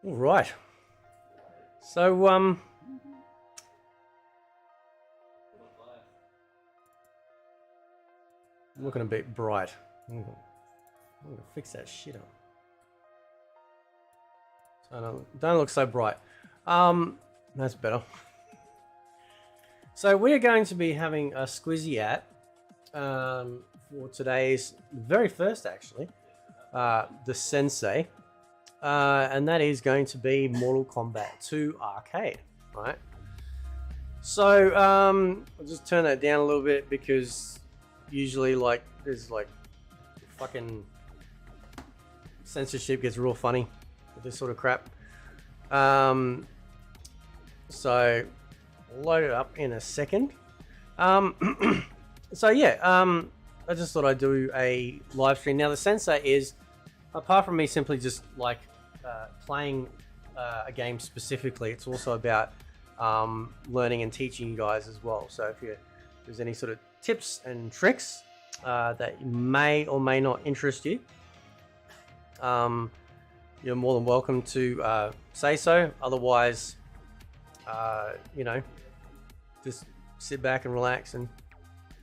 All right. So, I'm looking a bit bright. I'm gonna fix that shit up. So don't look so bright. That's better. So we're going to be having a squizzy at for today's very first, actually, the SENSEI. And that is going to be Mortal Kombat 2 Arcade, right? So I'll just turn that down a little bit because usually like there's like fucking censorship gets real funny with this sort of crap. So I'll load it up in a second. So yeah, I just thought I'd do a live stream. Now the SENSEI is, apart from me simply just like playing a game specifically, it's also about learning and teaching you guys as well. So if there's any sort of tips and tricks that may or may not interest you, you're more than welcome to say so. Otherwise, you know, just sit back and relax and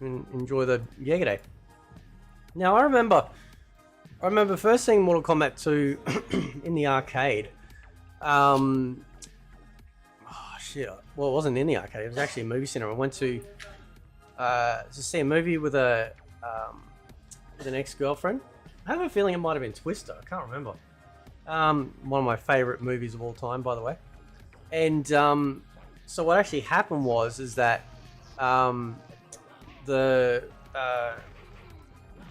enjoy the Giga Day. Now I remember first seeing Mortal Kombat 2 in the arcade. Oh shit! Well, it wasn't in the arcade. It was actually a movie cinema. I went to see a movie with an ex-girlfriend. I have a feeling it might have been Twister. I can't remember. One of my favorite movies of all time, by the way. And so what actually happened is that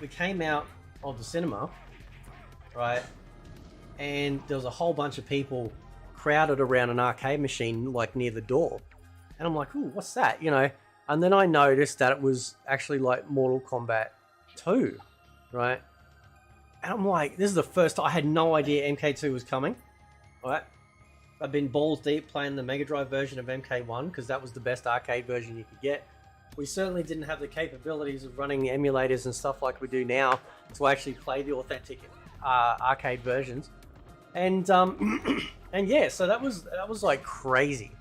we came out of the cinema, right, and there was a whole bunch of people crowded around an arcade machine like near the door, and I'm like, ooh, what's that, you know? And then I noticed that it was actually like Mortal Kombat 2, right? And I'm like, this is the first time. I had no idea MK2 was coming, right? I've been balls deep playing the Mega Drive version of MK1 because that was the best arcade version you could get. We certainly didn't have the capabilities of running the emulators and stuff like we do now to actually play the authentic arcade versions. And and yeah, so that was like crazy,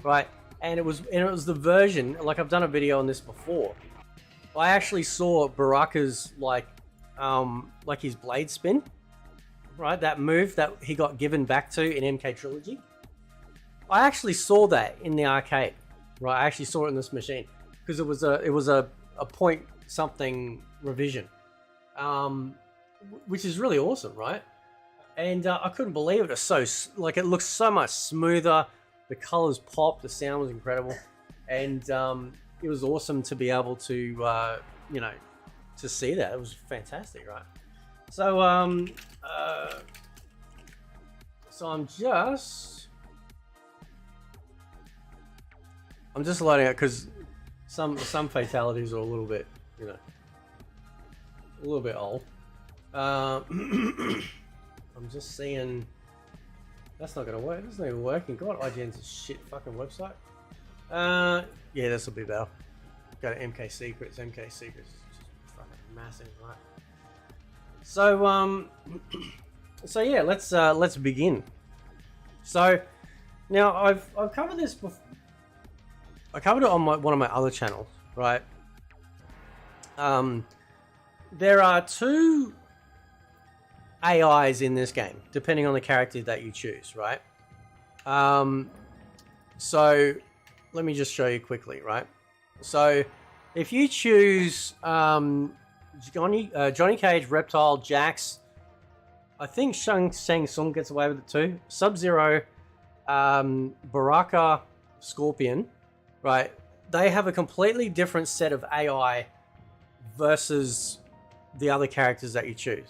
right? And it was the version, like I've done a video on this before. I actually saw Baraka's like his blade spin, right? That move that he got given back to in MK Trilogy. I actually saw that in the arcade, right? I actually saw it in this machine. Because it was a point something revision, which is really awesome, right? And I couldn't believe it. It's so like it looks so much smoother. The colors pop. The sound was incredible, and it was awesome to be able to you know, to see that. It was fantastic, right? So I'm just loading it because some fatalities are a little bit, you know, a little bit old. I'm just seeing that's not gonna work. It's not even working. God, IGN's a shit fucking website. Yeah, this will be better. Go to MK Secrets. MK Secrets is just fucking massive, right? So so yeah, let's begin. So now I've covered this before. I covered it on one of my other channels, right? There are two AIs in this game, depending on the character that you choose, right? So let me just show you quickly, right? So if you choose Johnny Cage, Reptile, Jax, I think Shang Tsung gets away with it too. Sub-Zero, Baraka, Scorpion, right? They have a completely different set of AI versus the other characters that you choose.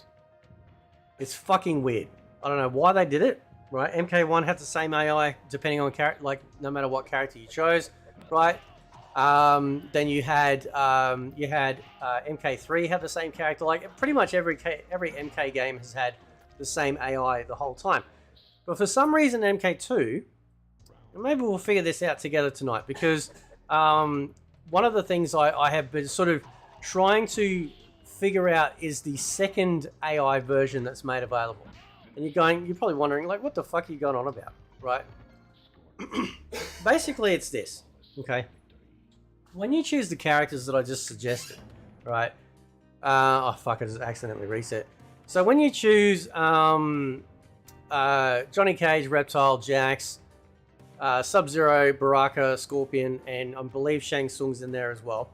It's fucking weird. I don't know why they did it, right? MK1 had the same AI depending on character, like no matter what character you chose, right? Then you had MK3 had the same character. Like pretty much every MK game has had the same AI the whole time. But for some reason, MK2, and maybe we'll figure this out together tonight, because one of the things I have been sort of trying to figure out is the second AI version that's made available. And you're probably wondering, like, what the fuck are you going on about, right? Basically, it's this, okay? When you choose the characters that I just suggested, right? Oh, fuck, I just accidentally reset. So when you choose Johnny Cage, Reptile, Jax, Sub-Zero, Baraka, Scorpion, and I believe Shang Tsung's in there as well.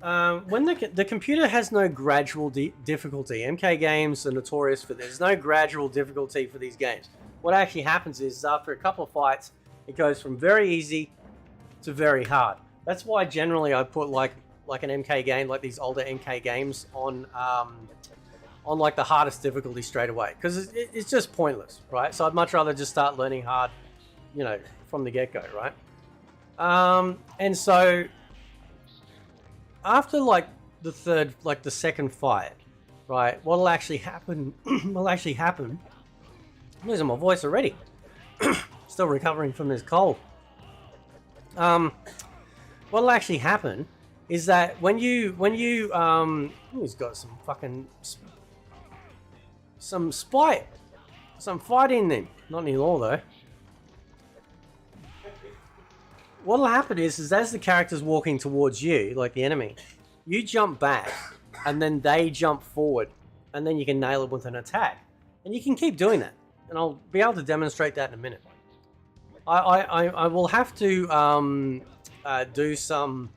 When the computer has no gradual difficulty, MK games are notorious for this. There's no gradual difficulty for these games. What actually happens is after a couple of fights, it goes from very easy to very hard. That's why generally I put like an MK game, like these older MK games, on like the hardest difficulty straight away, because it's just pointless, right? So I'd much rather just start learning hard, you know, from the get-go, right? And so after like the second fight, right, what'll actually happen I'm losing my voice already. Still recovering from this cold. What'll actually happen is that when you he's got some fucking some fight in them, not anymore though. What'll happen is as the character's walking towards you, like the enemy, you jump back, and then they jump forward, and then you can nail it with an attack. And you can keep doing that. And I'll be able to demonstrate that in a minute. I will have to do some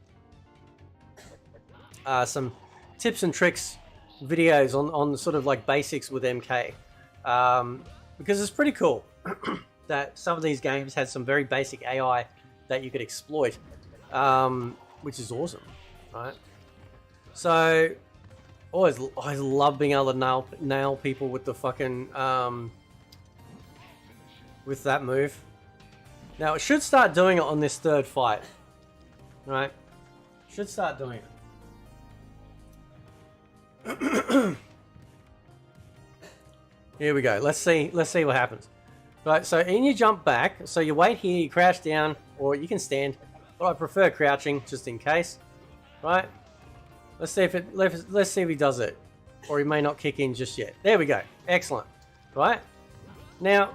tips and tricks videos on sort of like basics with MK. Because it's pretty cool that some of these games had some very basic AI that you could exploit, which is awesome, right? So, I always love being able to nail people with the fucking with that move. Now it should start doing it on this third fight, right? Should start doing it. Here we go. Let's see what happens. Right, so in you jump back, so you wait here, you crouch down, or you can stand, but I prefer crouching just in case. Right? Let's see if he does it, or he may not kick in just yet. There we go. Excellent. Right? Now,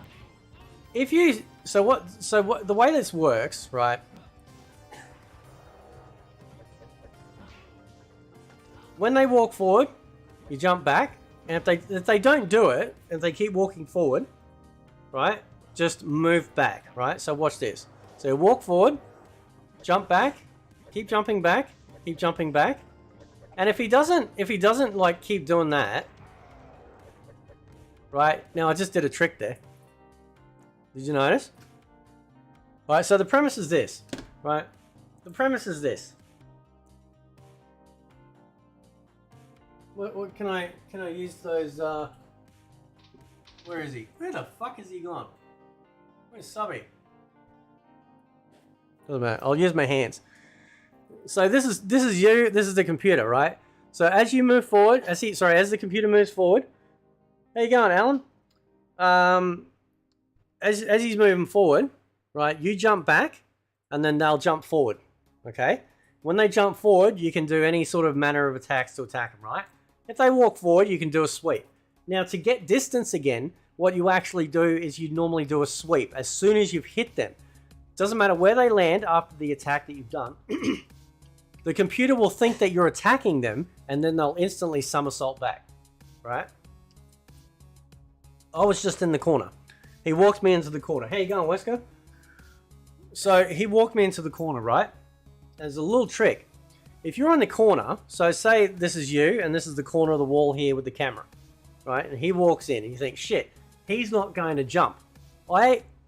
the way this works, right? When they walk forward, you jump back, and if they don't do it, if they keep walking forward, right, just move back, right? So watch this. So you walk forward, jump back, keep jumping back, keep jumping back. And if he doesn't like keep doing that, right? Now I just did a trick there. Did you notice? All right, so the premise is this, right? The premise is this. What can I use those where is he? Where the fuck is he gone? Where's Subby? Doesn't matter. I'll use my hands. So this is you. This is the computer, right? So as you move forward, as the computer moves forward, how you going, Alan? As he's moving forward, right? You jump back, and then they'll jump forward. Okay. When they jump forward, you can do any sort of manner of attacks to attack them, right? If they walk forward, you can do a sweep. Now, to get distance again, what you actually do is you normally do a sweep as soon as you've hit them. Doesn't matter where they land after the attack that you've done. The computer will think that you're attacking them, and then they'll instantly somersault back, right? I was just in the corner. He walked me into the corner. How you going, Wesker? So he walked me into the corner, right? There's a little trick. If you're on the corner, so say this is you, and this is the corner of the wall here with the camera, right? And he walks in, and you think, shit, he's not going to jump.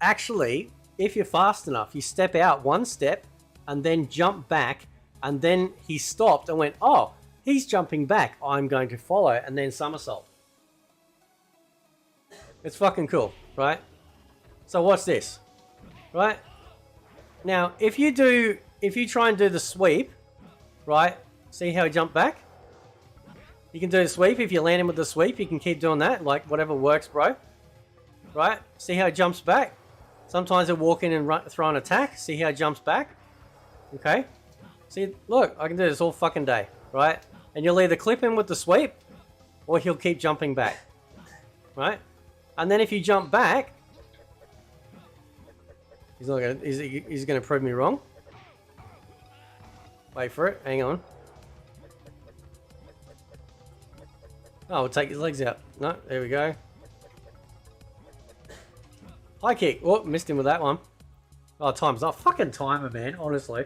Actually, if you're fast enough, you step out one step, and then jump back, and then he stopped and went, oh, he's jumping back. I'm going to follow, and then somersault. It's fucking cool, right? So watch this, right? Now, if you try and do the sweep, right? See how he jumped back? You can do the sweep. If you land him with the sweep, you can keep doing that. Like, whatever works, bro. Right? See how he jumps back? Sometimes he'll walk in and throw an attack. See how he jumps back? Okay? See, look, I can do this all fucking day. Right? And you'll either clip him with the sweep, or he'll keep jumping back. Right? And then if you jump back, he's gonna prove me wrong. Wait for it. Hang on. Oh, we'll take his legs out. No, there we go. High kick. Oh, missed him with that one. Oh, time's up. Fucking timer, man. Honestly.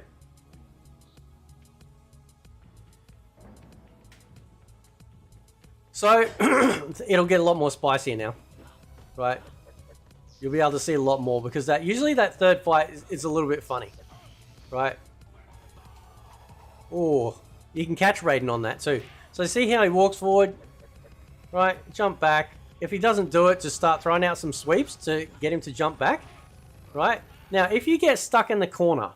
So, it'll get a lot more spicier now. Right? You'll be able to see a lot more because usually that third fight is a little bit funny. Right? Oh, you can catch Raiden on that too. So see how he walks forward, right? Jump back. If he doesn't do it, just start throwing out some sweeps to get him to jump back, right? Now, if you get stuck in the corner,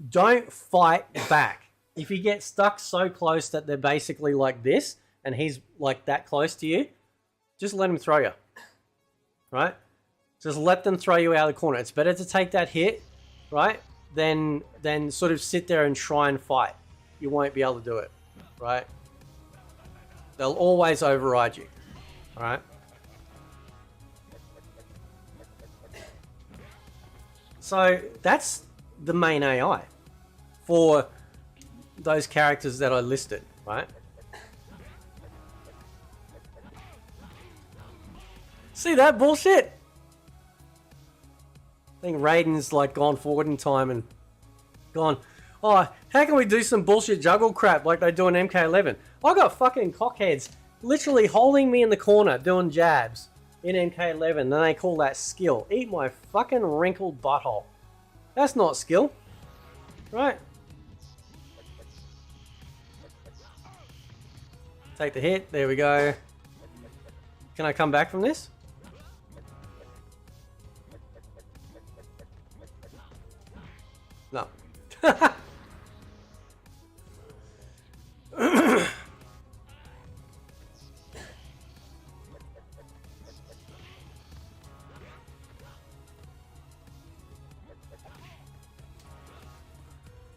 don't fight back. If you get stuck so close that they're basically like this, and he's like that close to you, just let him throw you, right? Just let them throw you out of the corner. It's better to take that hit, right? Than sort of sit there and try and fight. You won't be able to do it, right? They'll always override you, all right? So that's the main AI for those characters that I listed, right? See that bullshit? I think Raiden's like gone forward in time and gone, oh, how can we do some bullshit juggle crap like they do in MK11? I got fucking cockheads literally holding me in the corner doing jabs in MK11 and they call that skill. Eat my fucking wrinkled butthole. That's not skill. Right? Take the hit. There we go. Can I come back from this? No.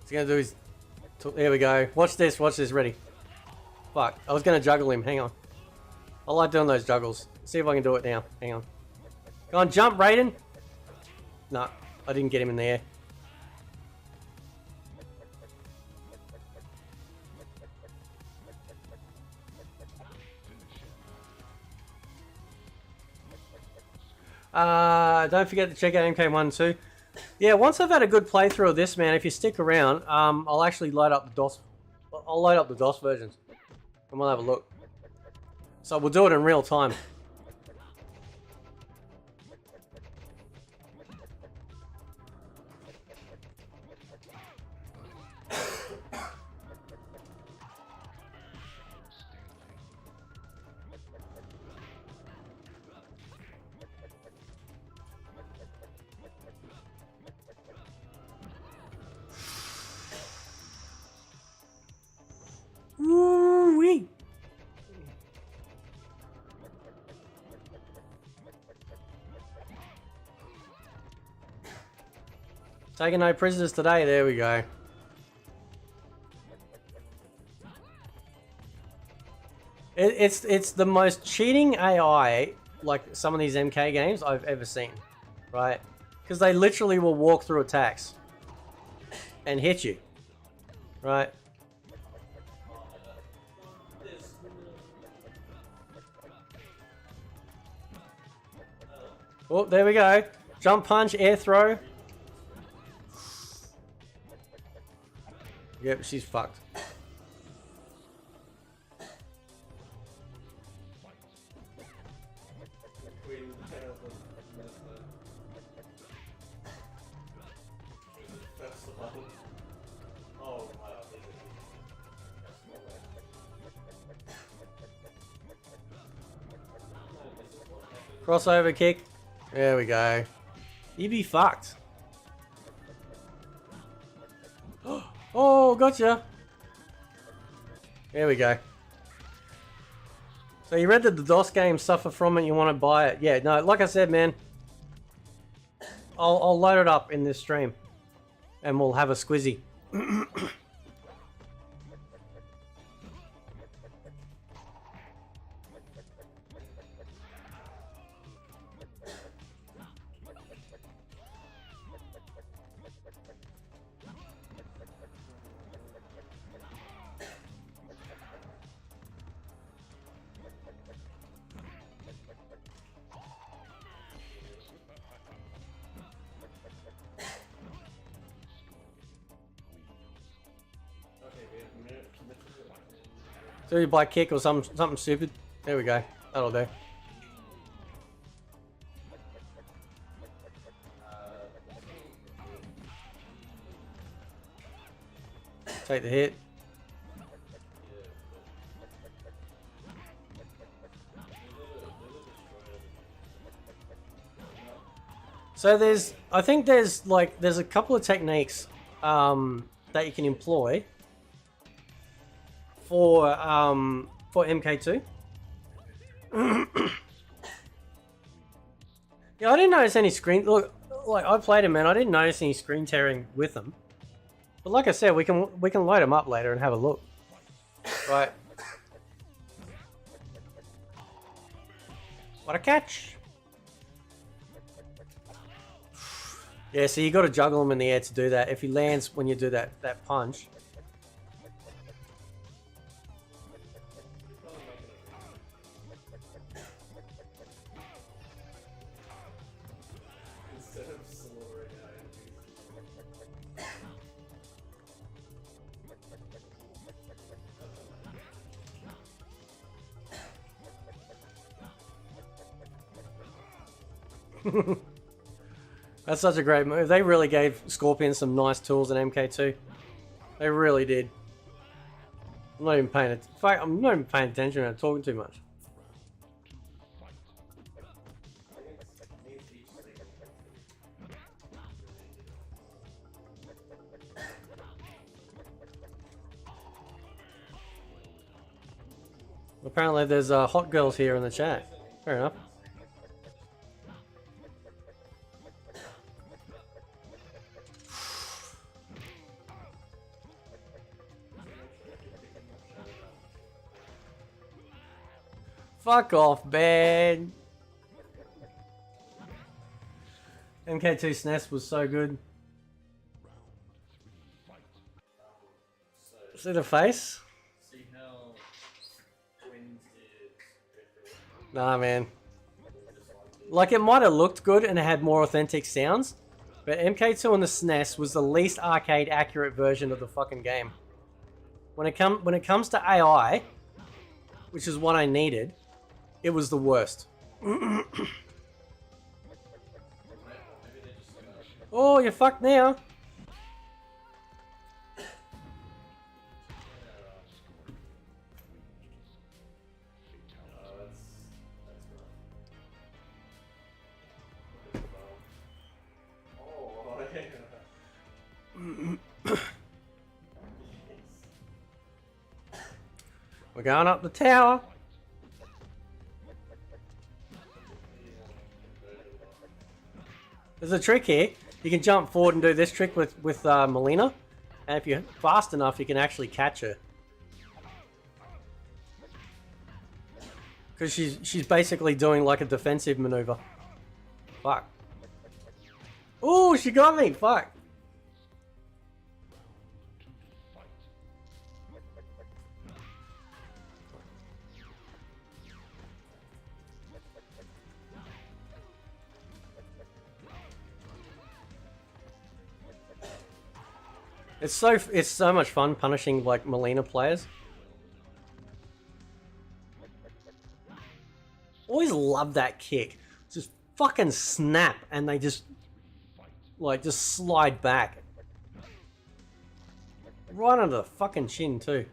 He's gonna do his... There we go. Watch this, ready. Fuck, I was gonna juggle him, hang on. I like doing those juggles. See if I can do it now, hang on. Go on, jump, Raiden! No, I didn't get him in the air. Don't forget to check out MK1 too. Yeah, once I've had a good playthrough of this, man, if you stick around, I'll actually load up the DOS. I'll load up the DOS versions, and we'll have a look. So we'll do it in real time. Woo-wee. Taking no prisoners today, there we go. It's the most cheating AI, like some of these MK games I've ever seen, right? Because they literally will walk through attacks and hit you, right? Oh, there we go. Jump punch, air throw. Yep, she's fucked. Crossover kick. There we go. You be fucked. Oh, gotcha. There we go. So you read that the DOS games suffer from it, you want to buy it. Yeah, no, like I said, man. I'll load it up in this stream. And we'll have a squizzy. So you buy kick or something stupid. There we go. That'll do. Take the hit. So I think there's a couple of techniques that you can employ for MK2. Yeah, I didn't notice any screen. Look, like I played him, man. I didn't notice any screen tearing with them. But like I said, we can load them up later and have a look. Right. What a catch! Yeah, so you got to juggle him in the air to do that. If he lands when you do that punch. That's such a great move. They really gave Scorpion some nice tools in MK2. They really did. I'm not even paying it. In fact, I'm not even paying attention. I'm talking too much. Apparently, there's hot girls here in the chat. Fair enough. Fuck off, man. MK2 SNES was so good. See the face? Nah, man. Like, it might have looked good and it had more authentic sounds, but MK2 on the SNES was the least arcade accurate version of the fucking game. When it comes to AI, which is what I needed, it was the worst. Oh, you're fucked now. We're going up the tower. There's a trick here. You can jump forward and do this trick with Melina, and if you're fast enough, you can actually catch her. Because she's basically doing like a defensive maneuver. Fuck. Oh, she got me. Fuck. It's so much fun punishing like Melina players. Always love that kick. Just fucking snap and they just slide back. Right under the fucking chin too.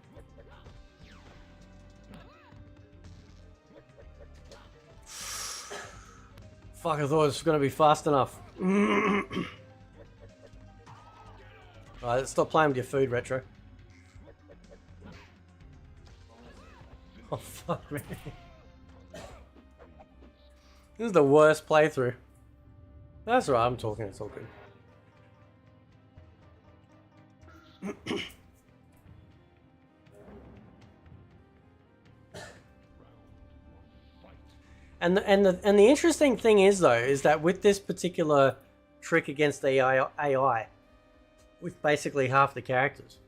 Fuck, I thought it was gonna be fast enough. Alright, stop playing with your food, Retro. Oh fuck, man. This is the worst playthrough. That's right, I'm talking, it's all good. And the interesting thing is though, is that with this particular trick against the AI, with basically half the characters,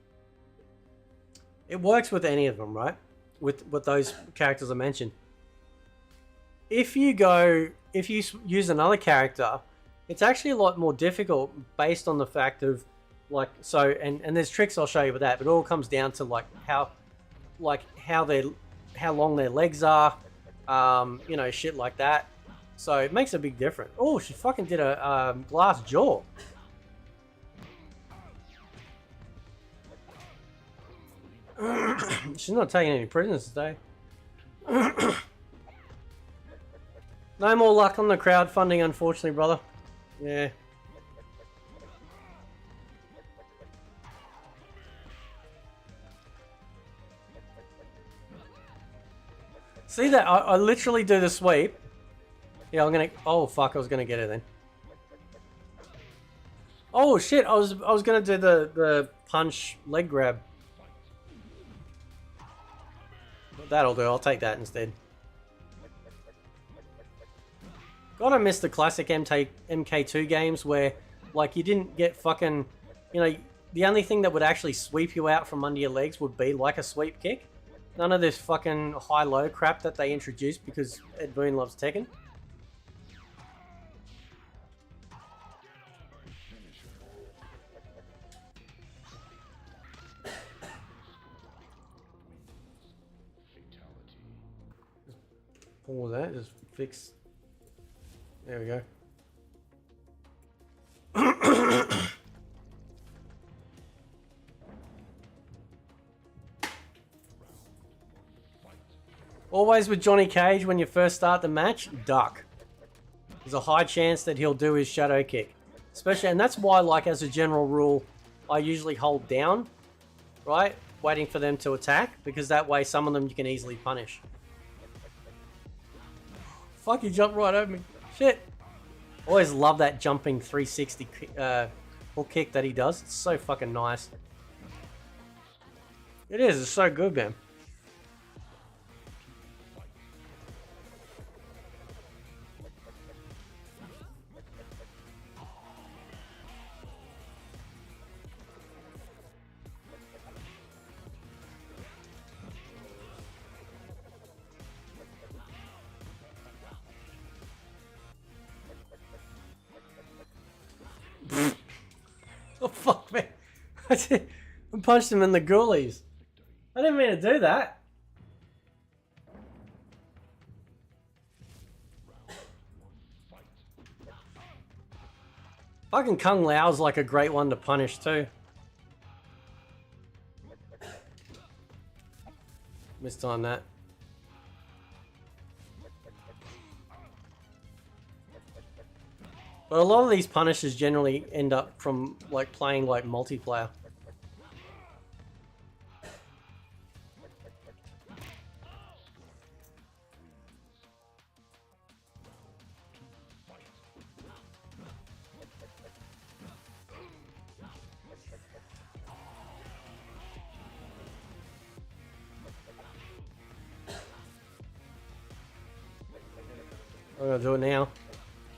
it works with any of them, right? With those characters I mentioned. If you use another character, it's actually a lot more difficult based on the fact of like, so, and there's tricks I'll show you with that, but it all comes down to like how long their legs are, you know, shit like that. So it makes a big difference. Oh, she fucking did a glass jaw. She's not taking any prisoners today. No more luck on the crowdfunding, unfortunately, brother. Yeah. See that? I literally do the sweep. Yeah, I'm gonna. Oh fuck! I was gonna get it then. Oh shit! I was gonna do the punch leg grab. That'll do. I'll take that instead. God, I miss the classic MK2 games where, like, you didn't get fucking, you know, the only thing that would actually sweep you out from under your legs would be like a sweep kick. None of this fucking high-low crap that they introduced because Ed Boon loves Tekken. What was that? Just fix. There we go. Always with Johnny Cage, when you first start the match, duck. There's a high chance that he'll do his shadow kick. Especially, and that's why, like, as a general rule, I usually hold down, right? Waiting for them to attack, because that way some of them you can easily punish. Fuck, he jumped right over me. Shit. Always love that jumping 360 hook kick that he does. It's so fucking nice. It is. It's so good, man. Oh fuck, man. I punched him in the ghoulies. I didn't mean to do that. Fucking Kung Lao's like a great one to punish too. Mistime that. But a lot of these punishes generally end up from like playing like multiplayer. I'm gonna do it now.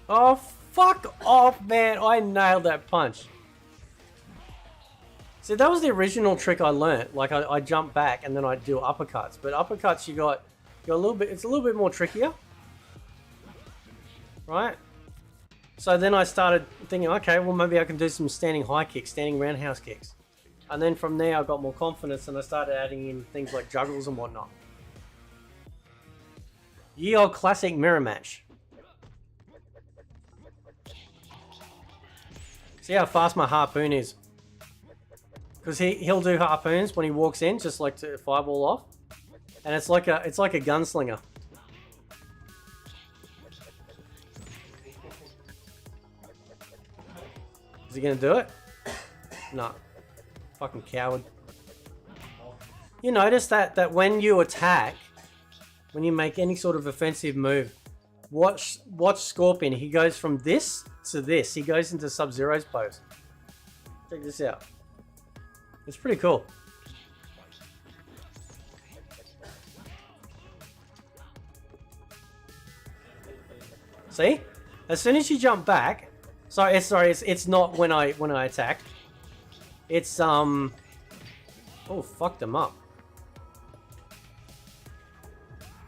Oh, fuck off, man. I nailed that punch. See, that was the original trick I learnt. Like, I jump back and then I do uppercuts. But uppercuts, you got a little bit, it's a little bit more trickier. Right? So then I started thinking, okay, well, maybe I can do some standing high kicks, standing roundhouse kicks. And then from there I got more confidence and I started adding in things like juggles and whatnot. Ye old classic mirror match. See how fast my harpoon is. Because he'll do harpoons when he walks in, just like to fireball off. And it's like a gunslinger. Is he gonna do it? No. Fucking coward. You notice that when you attack, when you make any sort of offensive move, watch Scorpion. He goes from this to this. He goes into Sub-Zero's pose. Check this out. It's pretty cool. See? As soon as you jump back, it's not when I attack. It's oh, fucked him up.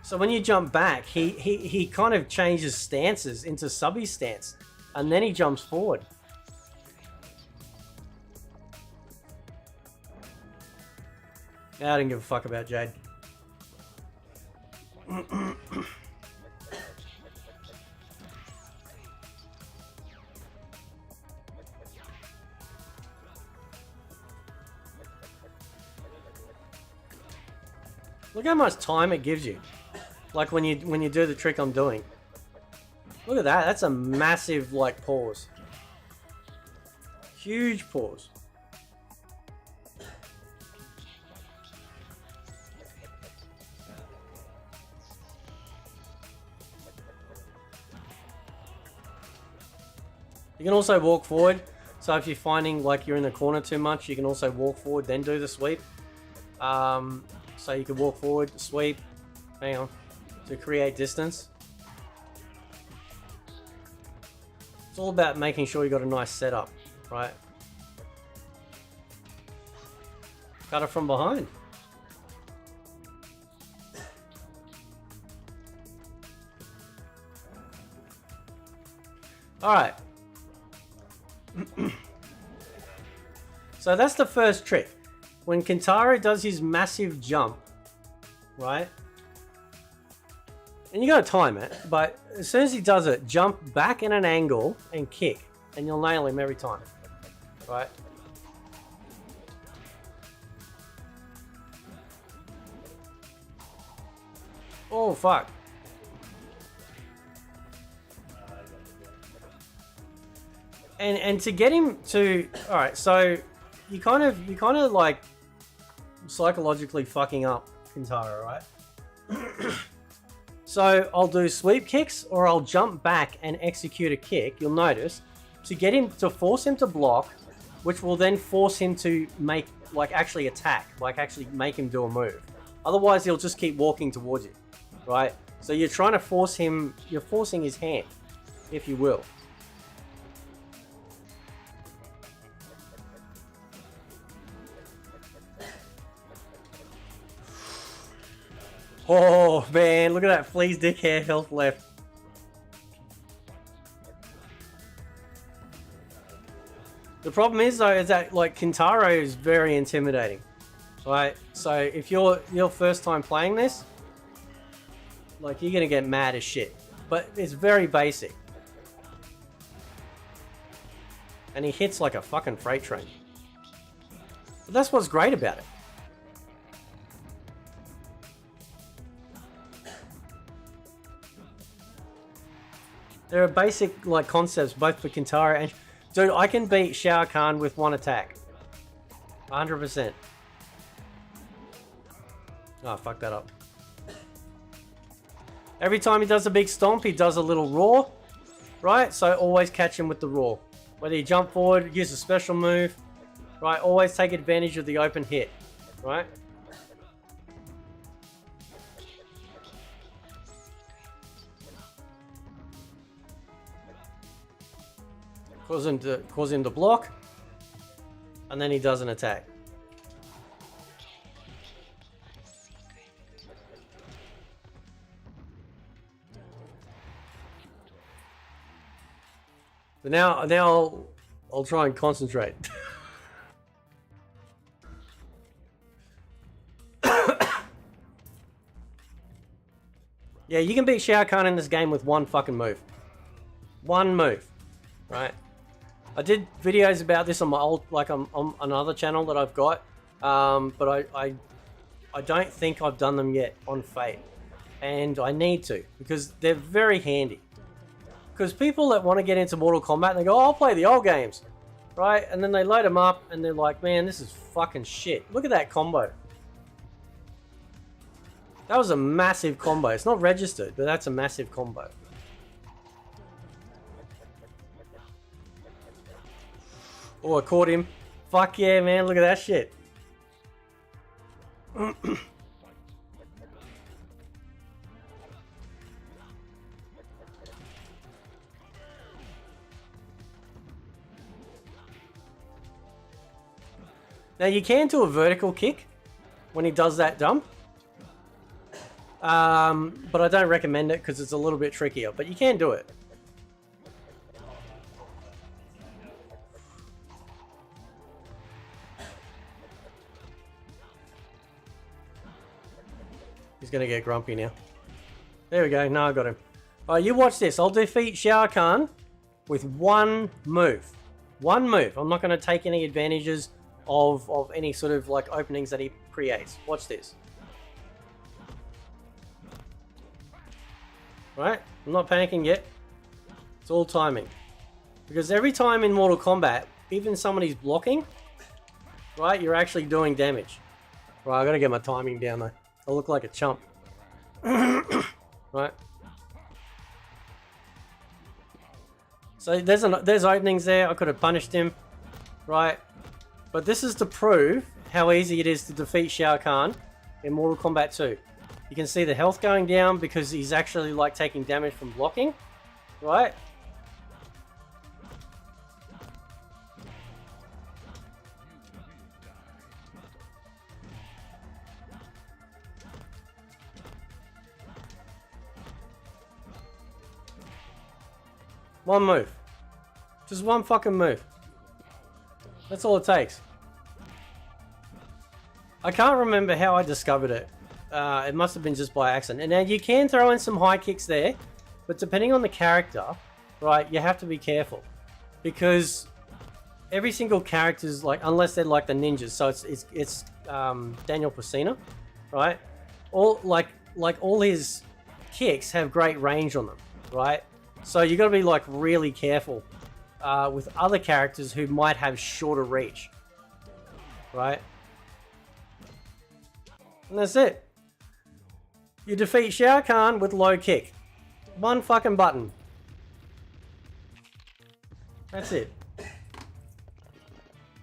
So when you jump back, he kind of changes stances into subby stance, and then he jumps forward. I didn't give a fuck about Jade. Look how much time it gives you. Like when you do the trick I'm doing. Look at that. That's a massive like pause. Huge pause. You can also walk forward. So if you're finding like you're in the corner too much, you can also walk forward, then do the sweep. So you can walk forward, sweep, hang on, to create distance. It's all about making sure you got a nice setup, right? Cut it from behind. All right. So that's the first trick. When Kentaro does his massive jump, right? And you gotta time it, but as soon as he does it, jump back in an angle and kick, and you'll nail him every time, right? Oh, fuck. And to get him to, all right, so you kind of like psychologically fucking up Kentaro, right? So I'll do sweep kicks or I'll jump back and execute a kick. You'll notice to force him to block, which will then force him to make like actually attack, like actually make him do a move. Otherwise, he'll just keep walking towards you, right? So you're trying to force him. You're forcing his hand, if you will. Oh man, look at that Flea's dick hair health left. The problem is though, is that like Kentaro is very intimidating, right? So if you're first time playing this, like you're gonna get mad as shit. But it's very basic, and he hits like a fucking freight train. But that's what's great about it. There are basic like concepts both for Kentaro and... Dude, I can beat Shao Kahn with one attack. 100%. Oh, fuck that up. Every time he does a big stomp, he does a little roar. Right? So always catch him with the roar. Whether you jump forward, use a special move. Right? Always take advantage of the open hit. Right? Cause him to block, and then he does an attack. But now I'll try and concentrate. Yeah, you can beat Shao Kahn in this game with one fucking move. One move, right? I did videos about this on my old, like on another channel that I've got, but I don't think I've done them yet on Fate, and I need to because they're very handy. Because people that want to get into Mortal Kombat, they go, oh, I'll play the old games, right? And then they load them up, and they're like, man, this is fucking shit. Look at that combo. That was a massive combo. It's not registered, but that's a massive combo. Oh, I caught him. Fuck yeah, man. Look at that shit. Now, you can do a vertical kick when he does that jump. But I don't recommend it because it's a little bit trickier. But you can do it. He's going to get grumpy now. There we go. No, I got him. Alright, you watch this. I'll defeat Shao Kahn with one move. One move. I'm not going to take any advantages of any sort of like openings that he creates. Watch this. Right? I'm not panicking yet. It's all timing. Because every time in Mortal Kombat, even somebody's blocking, right, you're actually doing damage. Right, I gotta get my timing down though. I look like a chump. Right? So there's openings there. I could have punished him. Right? But this is to prove how easy it is to defeat Shao Kahn in Mortal Kombat 2. You can see the health going down because he's actually like taking damage from blocking. Right? One move. Just one fucking move. That's all it takes. I can't remember how I discovered it. It must have been just by accident. And now you can throw in some high kicks there, but depending on the character, right, you have to be careful. Because every single character's like, unless they're like the ninjas, so it's Daniel Pesina, right? All like all his kicks have great range on them, right? So you got to be like really careful with other characters who might have shorter reach, right? And that's it. You defeat Shao Kahn with low kick. One fucking button. That's it.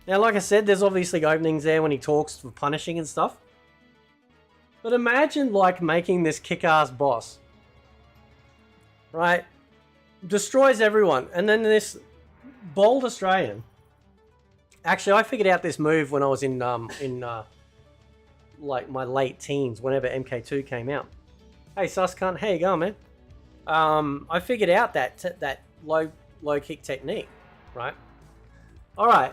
Now, like I said, there's obviously openings there when he talks for punishing and stuff. But imagine like making this kick-ass boss, right? Destroys everyone, and then this bold Australian. Actually, I figured out this move when I was in like my late teens, whenever MK2 came out. Hey, Suscunt, how you going, man? I figured out that low kick technique, right? All right.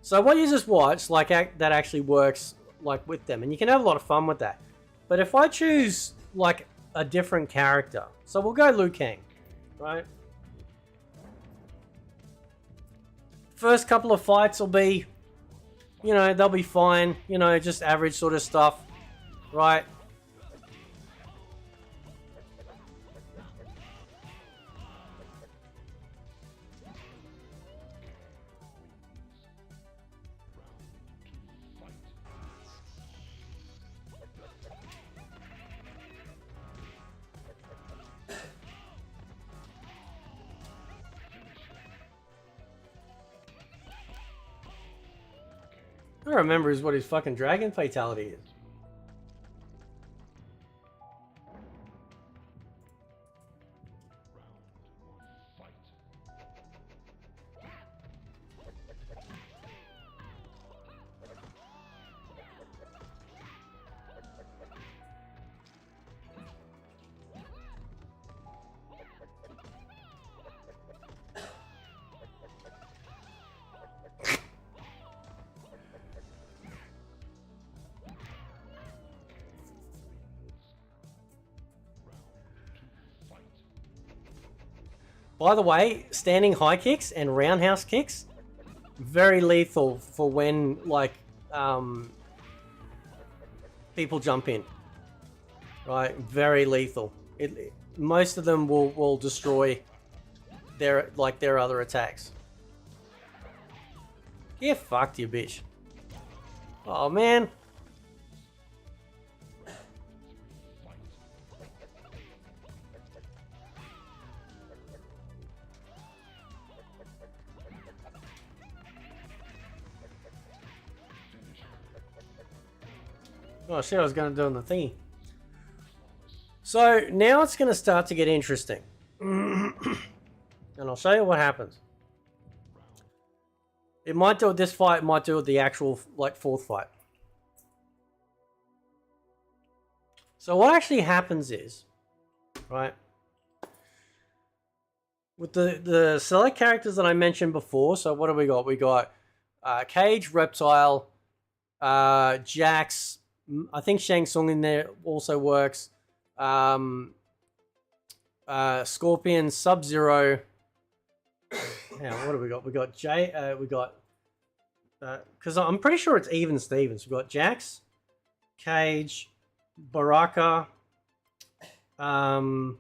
So what you just watched, like that actually works like with them, and you can have a lot of fun with that. But if I choose like a different character, so we'll go Liu Kang, right? First couple of fights will be, you know, they'll be fine, you know, just average sort of stuff, right? I remember is what his fucking dragon fatality is. By the way, standing high kicks and roundhouse kicks, very lethal for when, like, people jump in. Right? Very lethal. Most of them will destroy their other attacks. Get fucked, you bitch. Oh, man. Oh shit, I was going to do on the thingy. So now it's going to start to get interesting. And I'll show you what happens. It might do it this fight, it might do it the actual, like, fourth fight. So what actually happens is, right, with the select characters that I mentioned before, so what do we got? We got Cage, Reptile, Jax, I think Shang Tsung in there also works, Scorpion, Sub-Zero. Now, what do we got? We got because I'm pretty sure it's even Stevens. We've got Jax, Cage, Baraka, and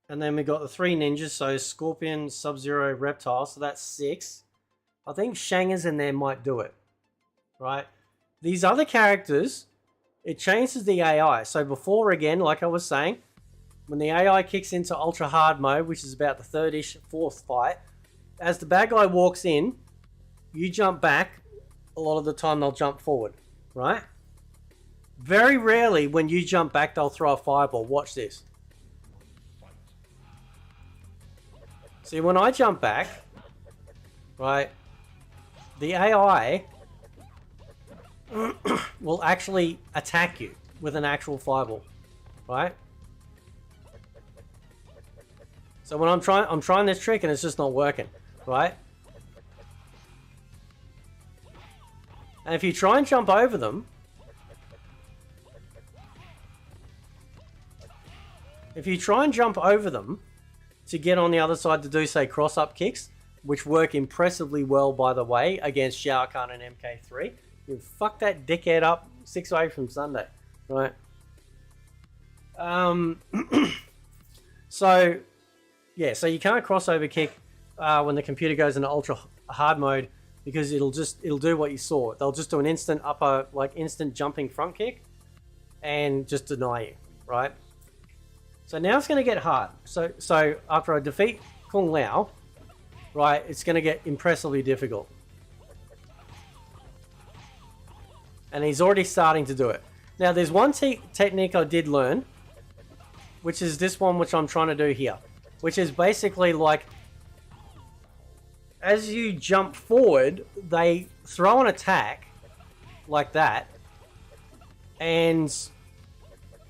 then we got the 3 ninjas, so Scorpion, Sub-Zero, Reptile, so that's 6. I think Shangers in there might do it, right? These other characters, it changes the AI. So before, again, like I was saying, when the AI kicks into ultra hard mode, which is about the third-ish, fourth fight, as the bad guy walks in, you jump back. A lot of the time they'll jump forward, right? Very rarely when you jump back, they'll throw a fireball. Watch this. See, when I jump back, right, the AI will actually attack you with an actual fireball, right? So when I'm trying this trick and it's just not working, right? And if you try and jump over them, to get on the other side to do, say, cross-up kicks, which work impressively well, by the way, against Shao Kahn and MK3, you fuck that dickhead up 6 away from Sunday, right? So, yeah, so you can't crossover kick when the computer goes into ultra hard mode, because it'll do what you saw. They'll just do an instant upper, like instant jumping front kick and just deny you, right? So now it's going to get hard. So after I defeat Kung Lao, right, it's going to get impressively difficult. And he's already starting to do it. Now there's one technique I did learn, which is this one, which I'm trying to do here, which is basically like, as you jump forward, they throw an attack like that, and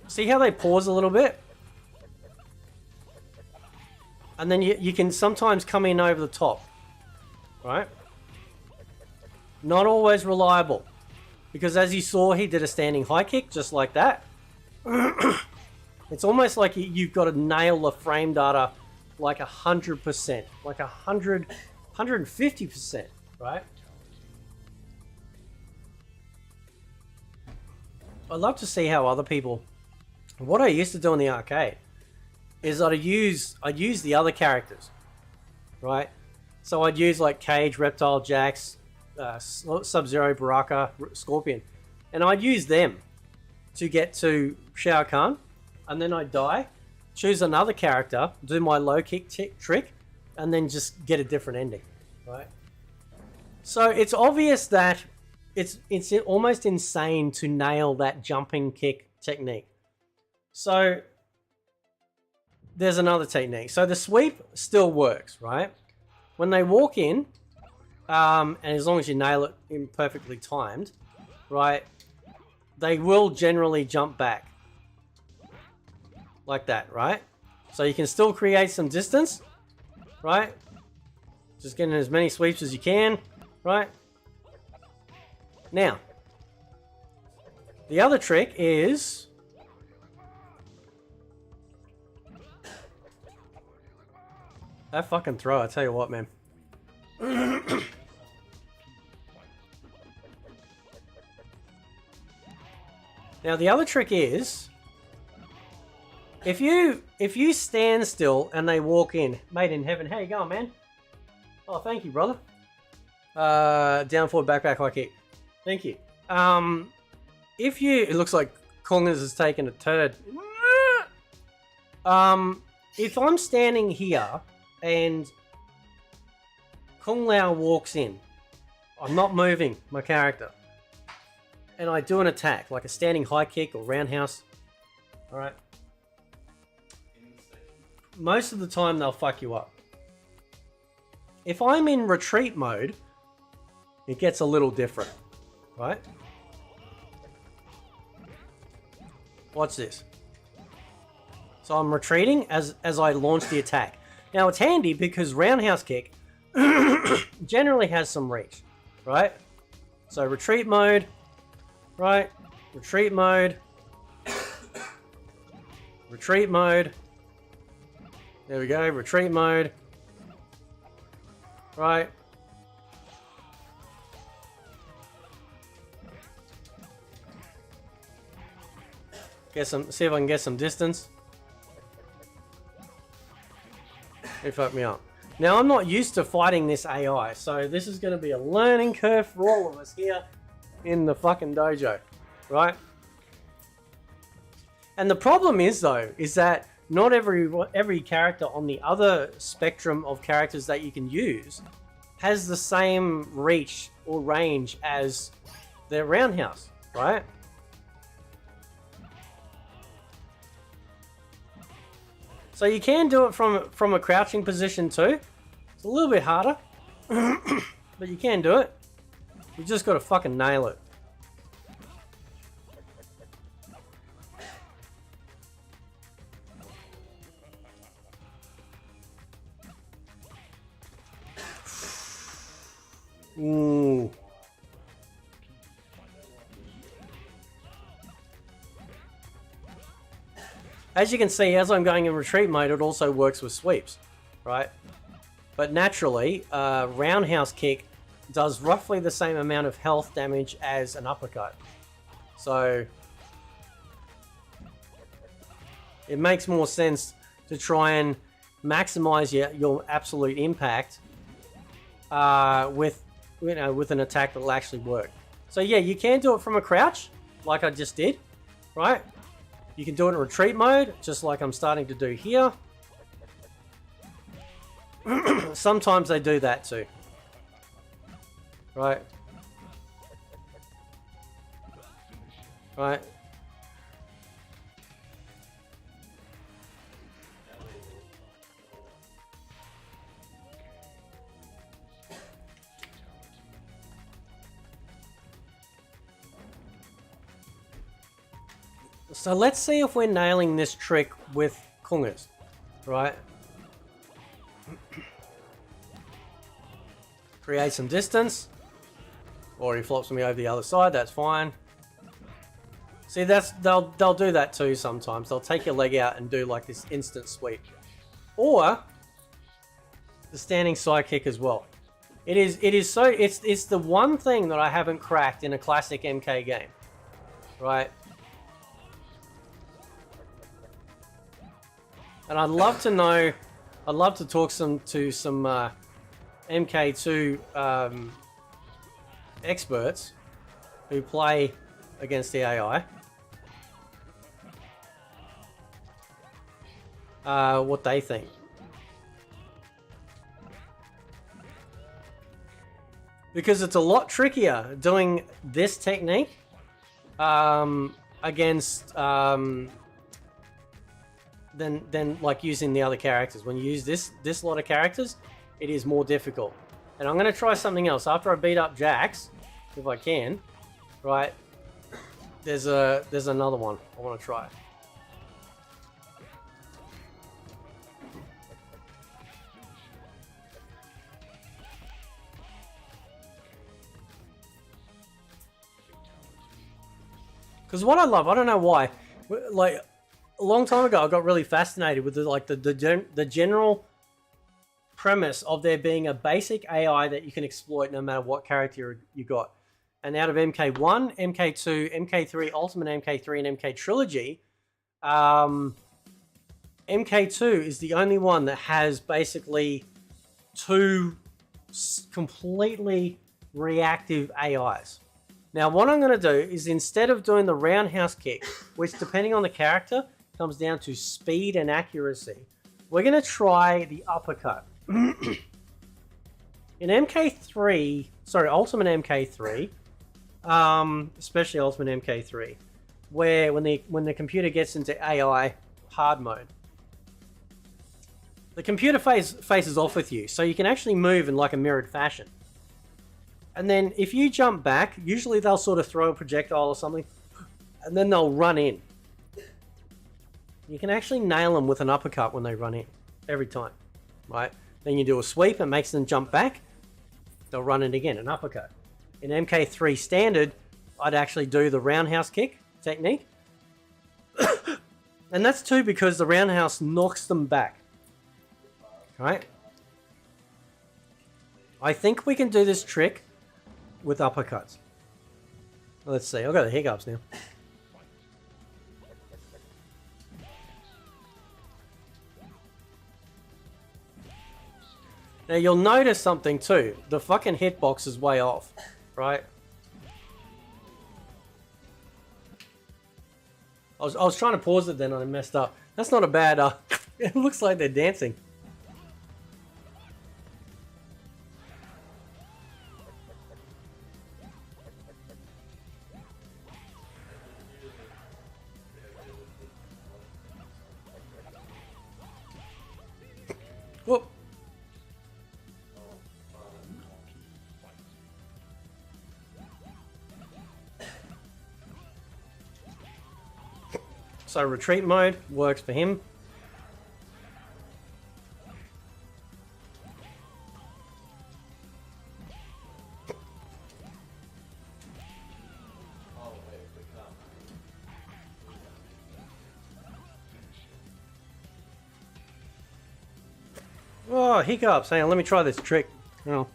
see how they pause a little bit? And then you can sometimes come in over the top, right? Not always reliable, because as you saw, he did a standing high kick just like that. It's almost like you've got to nail the frame data like 100%, like 150%, right? I'd love to see how other people... What I used to do in the arcade is I'd use the other characters, right? So I'd use like Cage, Reptile, Jax, Sub-Zero, Baraka, Scorpion, and I'd use them to get to Shao Kahn, and then I'd die, choose another character, do my low kick trick, and then just get a different ending, right? So it's obvious that it's almost insane to nail that jumping kick technique. So there's another technique. So the sweep still works, right? When they walk in, and as long as you nail it in perfectly timed, right, they will generally jump back like that, right? So you can still create some distance, right? Just getting as many sweeps as you can, right? Now, the other trick is That fucking throw, I tell you what, man. Now the other trick is, if you stand still and they walk in, mate in heaven, how you going, man? Oh, thank you, brother. Down forward, back, high kick. Thank you. If you, it looks like Kongas has taken a turd. If I'm standing here and Kung Lao walks in, I'm not moving my character, and I do an attack, like a standing high kick or roundhouse. Alright. Most of the time they'll fuck you up. If I'm in retreat mode, it gets a little different. Right? Watch this. So I'm retreating as I launch the attack. Now it's handy because roundhouse kick generally has some reach. Right? So retreat mode. Right? Retreat mode. Retreat mode. There we go. Retreat mode. Right. See if I can get some distance. It fucked me up. Now I'm not used to fighting this AI, so this is going to be a learning curve for all of us here in the fucking dojo, right? And the problem is though, is that not every character on the other spectrum of characters that you can use has the same reach or range as their roundhouse, right? So you can do it from a crouching position too. It's a little bit harder, but you can do it. You just got to fucking nail it. Ooh. As you can see, as I'm going in retreat mode, it also works with sweeps, right? But naturally, roundhouse kick does roughly the same amount of health damage as an uppercut. So it makes more sense to try and maximize your absolute impact with an attack that will actually work. So yeah, you can do it from a crouch, like I just did, right? You can do it in retreat mode, just like I'm starting to do here. Sometimes they do that too. Right? Right? So let's see if we're nailing this trick with Kungas, right? Create some distance. Or he flops me over the other side, that's fine. See, they'll do that too sometimes. They'll take your leg out and do like this instant sweep. Or the standing side kick as well. It's the one thing that I haven't cracked in a classic MK game. Right? And I'd love to know, I'd love to talk to some MK2 experts who play against the AI. What they think. Because it's a lot trickier doing this technique against than like using the other characters. When you use this lot of characters, it is more difficult. And I'm going to try something else after I beat up Jax, if I can. Right? There's another one I want to try. Because what I love, I don't know why, like a long time ago, I got really fascinated with the general premise of there being a basic AI that you can exploit no matter what character you got. And out of MK1, MK2, MK3, Ultimate MK3, and MK Trilogy, MK2 is the only one that has basically 2 completely reactive AIs. Now, what I'm going to do is instead of doing the roundhouse kick, which depending on the character comes down to speed and accuracy, we're going to try the uppercut. In MK3, sorry, Ultimate MK3, especially Ultimate MK3, where when the computer gets into AI hard mode, the computer faces off with you, so you can actually move in like a mirrored fashion. And then if you jump back, usually they'll sort of throw a projectile or something, and then they'll run in. You can actually nail them with an uppercut when they run in, every time, right? Then you do a sweep, it makes them jump back, they'll run in again, an uppercut. In MK3 Standard, I'd actually do the roundhouse kick technique. And that's too because the roundhouse knocks them back. Right? I think we can do this trick with uppercuts. Let's see, I've got the hiccups now. Now you'll notice something too. The fucking hitbox is way off, right? I was trying to pause it then and I messed up. That's not a bad, it looks like they're dancing. Whoop. So retreat mode works for him. Oh, hiccups. Hang on, let me try this trick. Oh.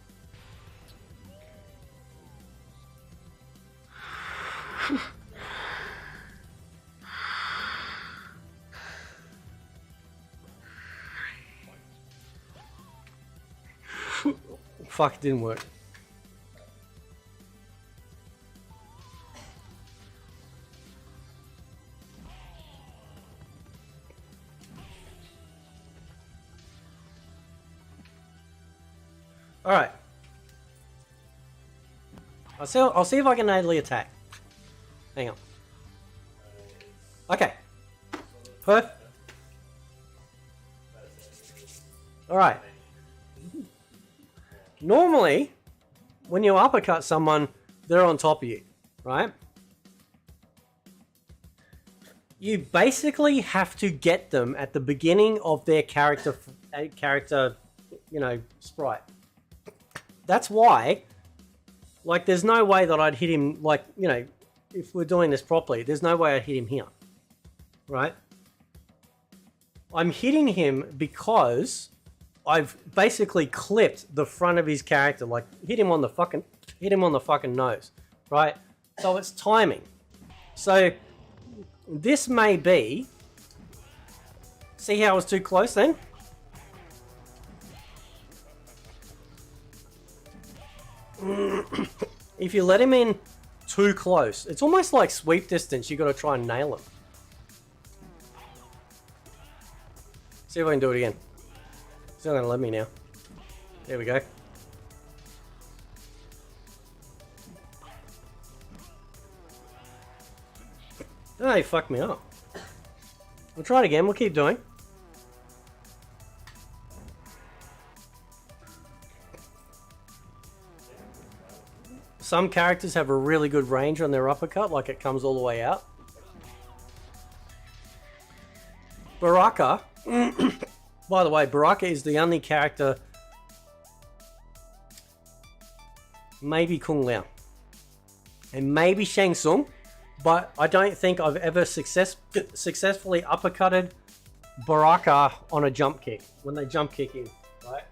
Fuck, it didn't work. All right. I'll see if I can natively attack. Hang on. Okay. Perfect. All right. Normally, when you uppercut someone, they're on top of you, right? You basically have to get them at the beginning of their character, sprite. That's why, like, there's no way that I'd hit him, like, if we're doing this properly, there's no way I'd hit him here, right? I'm hitting him because I've basically clipped the front of his character, like hit him on the fucking nose, right? So it's timing. So this may be, see how I was too close then? If you let him in too close, it's almost like sweep distance. You got to try and nail him. See if I can do it again. He's not going to let me now. There we go. Oh, he fucked me up. We'll try it again. We'll keep doing. Some characters have a really good range on their uppercut, like it comes all the way out. Baraka. By the way, Baraka is the only character, maybe Kung Lao, and maybe Shang Tsung, but I don't think I've ever successfully uppercutted Baraka on a jump kick, when they jump kick in, right?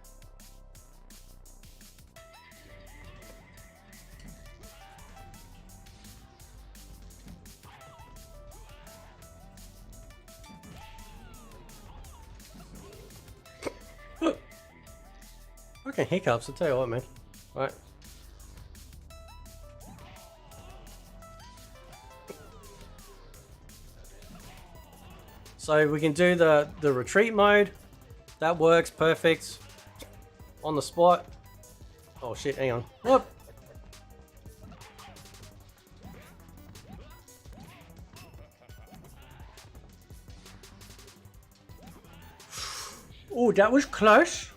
Fucking hiccups, I'll tell you what, man. Right. So we can do the retreat mode. That works perfect. On the spot. Oh shit, hang on. Whoop! Oh, that was close.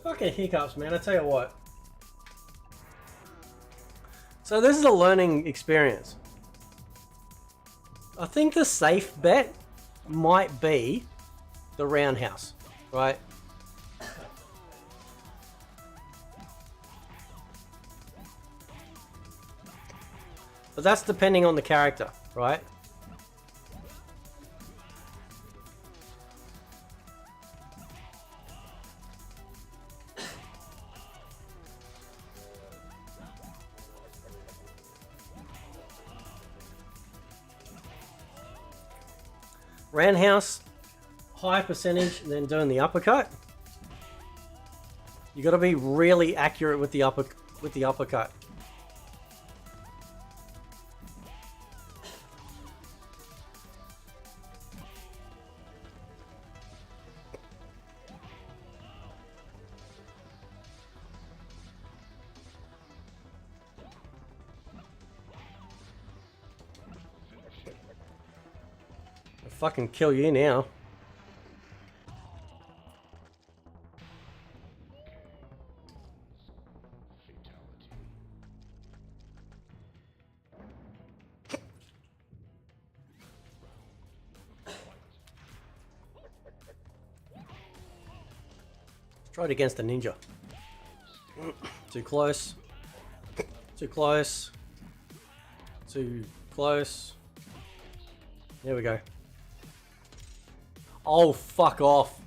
Fucking hiccups, man, I tell you what. So this is a learning experience. I think the safe bet might be the roundhouse, right? But that's depending on the character, right? Roundhouse, high percentage, and then doing the uppercut. You got to be really accurate with the uppercut. I'll fucking kill you now. Try it against a ninja. Too close. Too close. Too close. There we go. Oh, fuck off.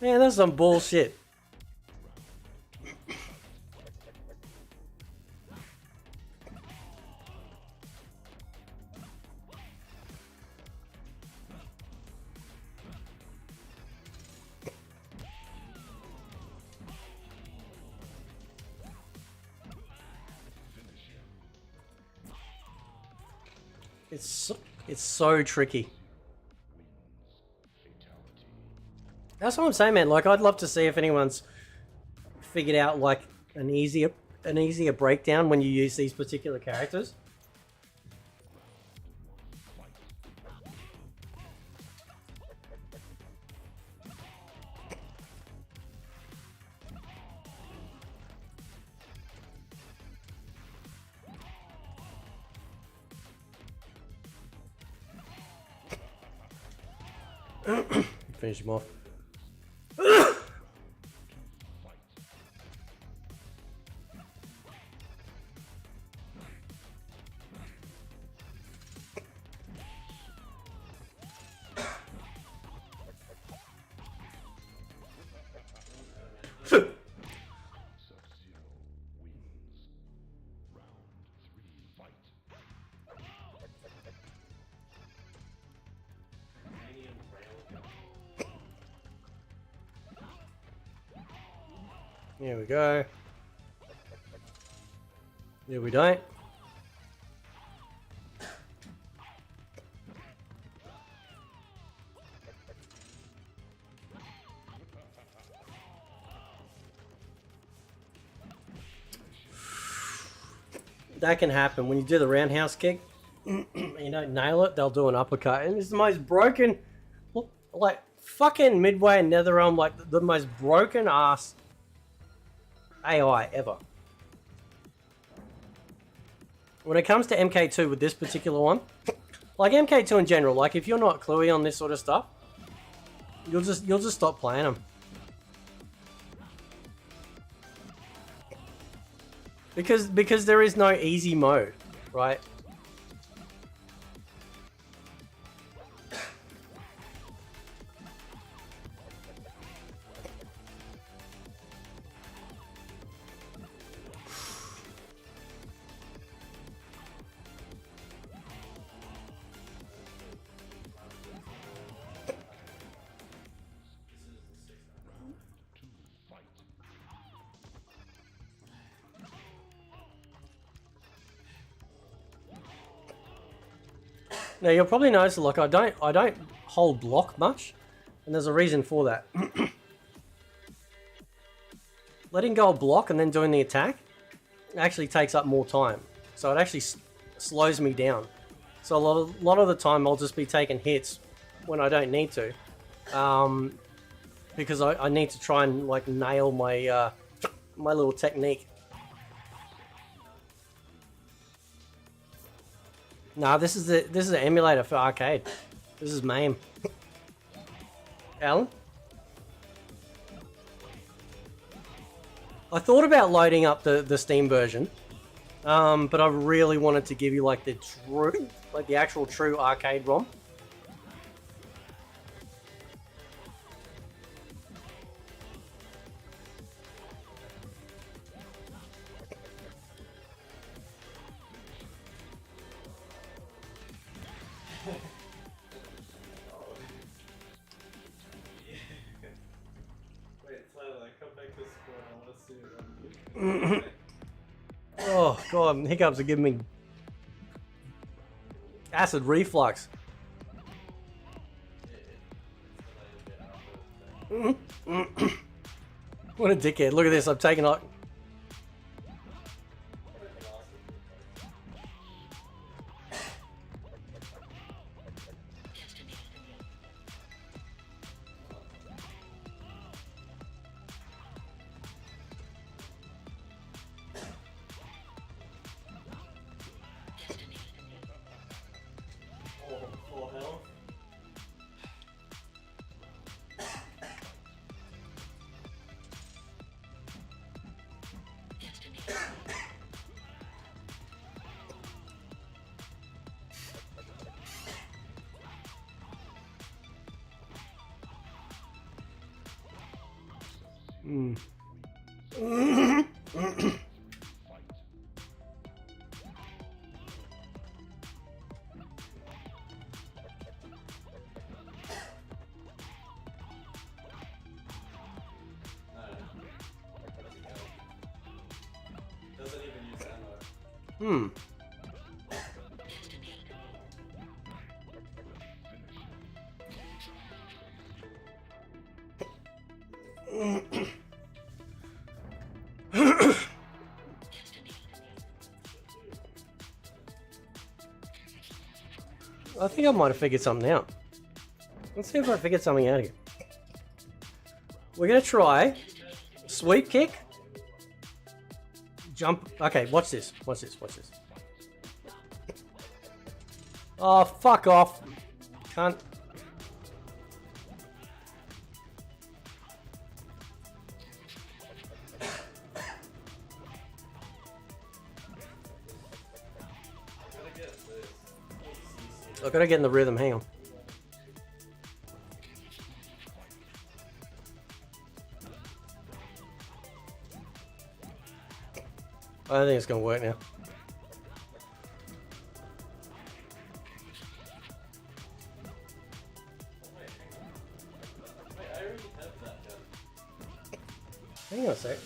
Man, that's some bullshit. It's so tricky. That's what I'm saying, man. Like, I'd love to see if anyone's figured out like an easier breakdown when you use these particular characters. Finish him off. Here we go. Here we don't. That can happen when you do the roundhouse kick. You don't nail it, they'll do an uppercut, and it's the most broken, like fucking Midway and NetherRealm, like the most broken ass AI ever. When it comes to MK2 with this particular one, like MK2 in general, like if you're not cluey on this sort of stuff, you'll just stop playing them. Because there is no easy mode, right? Now you'll probably notice, like I don't hold block much, and there's a reason for that. Letting go of block and then doing the attack actually takes up more time, so it actually slows me down. So a lot of the time I'll just be taking hits when I don't need to, because I need to try and like nail my my little technique. Nah, this is an emulator for arcade. This is MAME. Alan? I thought about loading up the Steam version, but I really wanted to give you like the actual true arcade ROM. Oh god, hiccups are giving me acid reflux. What a dickhead. Look at this, I'm taking like... I think I might have figured something out. Let's see if I figured something out here. We're gonna try sweep kick, jump. Okay, watch this. Watch this. Watch this. Oh, fuck off. Can't. I've got to get in the rhythm, hang on. I don't think it's going to work now. Hang on a sec.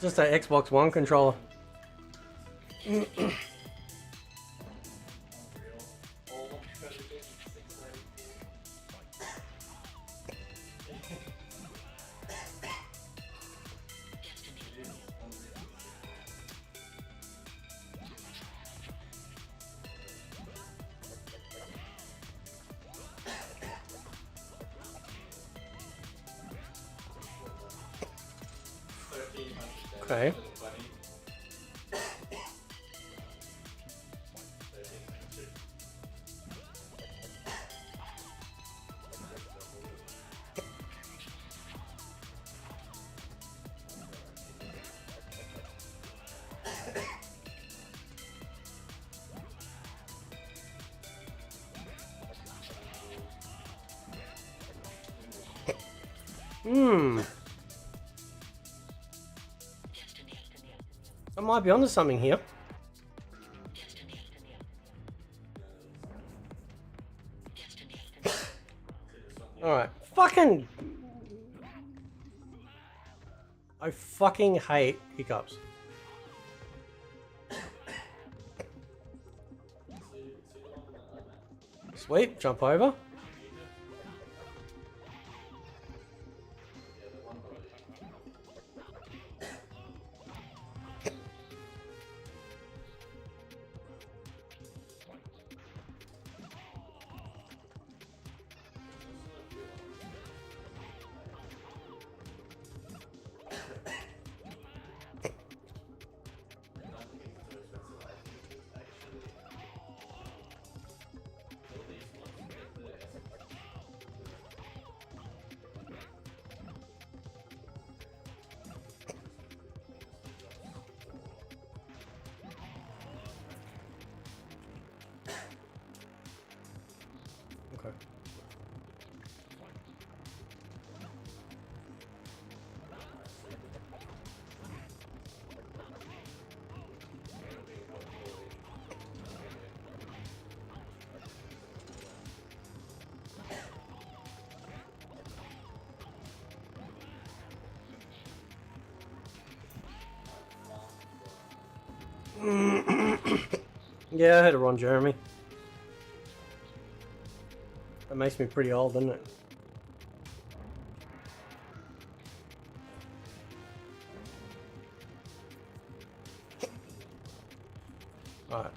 Just an Xbox One controller. Okay. I might be onto something here. Alright. Fucking man! I fucking hate hiccups. Sweep, jump over. Okay. Yeah, I heard it, Ron Jeremy. That makes me pretty old, doesn't it? Alright.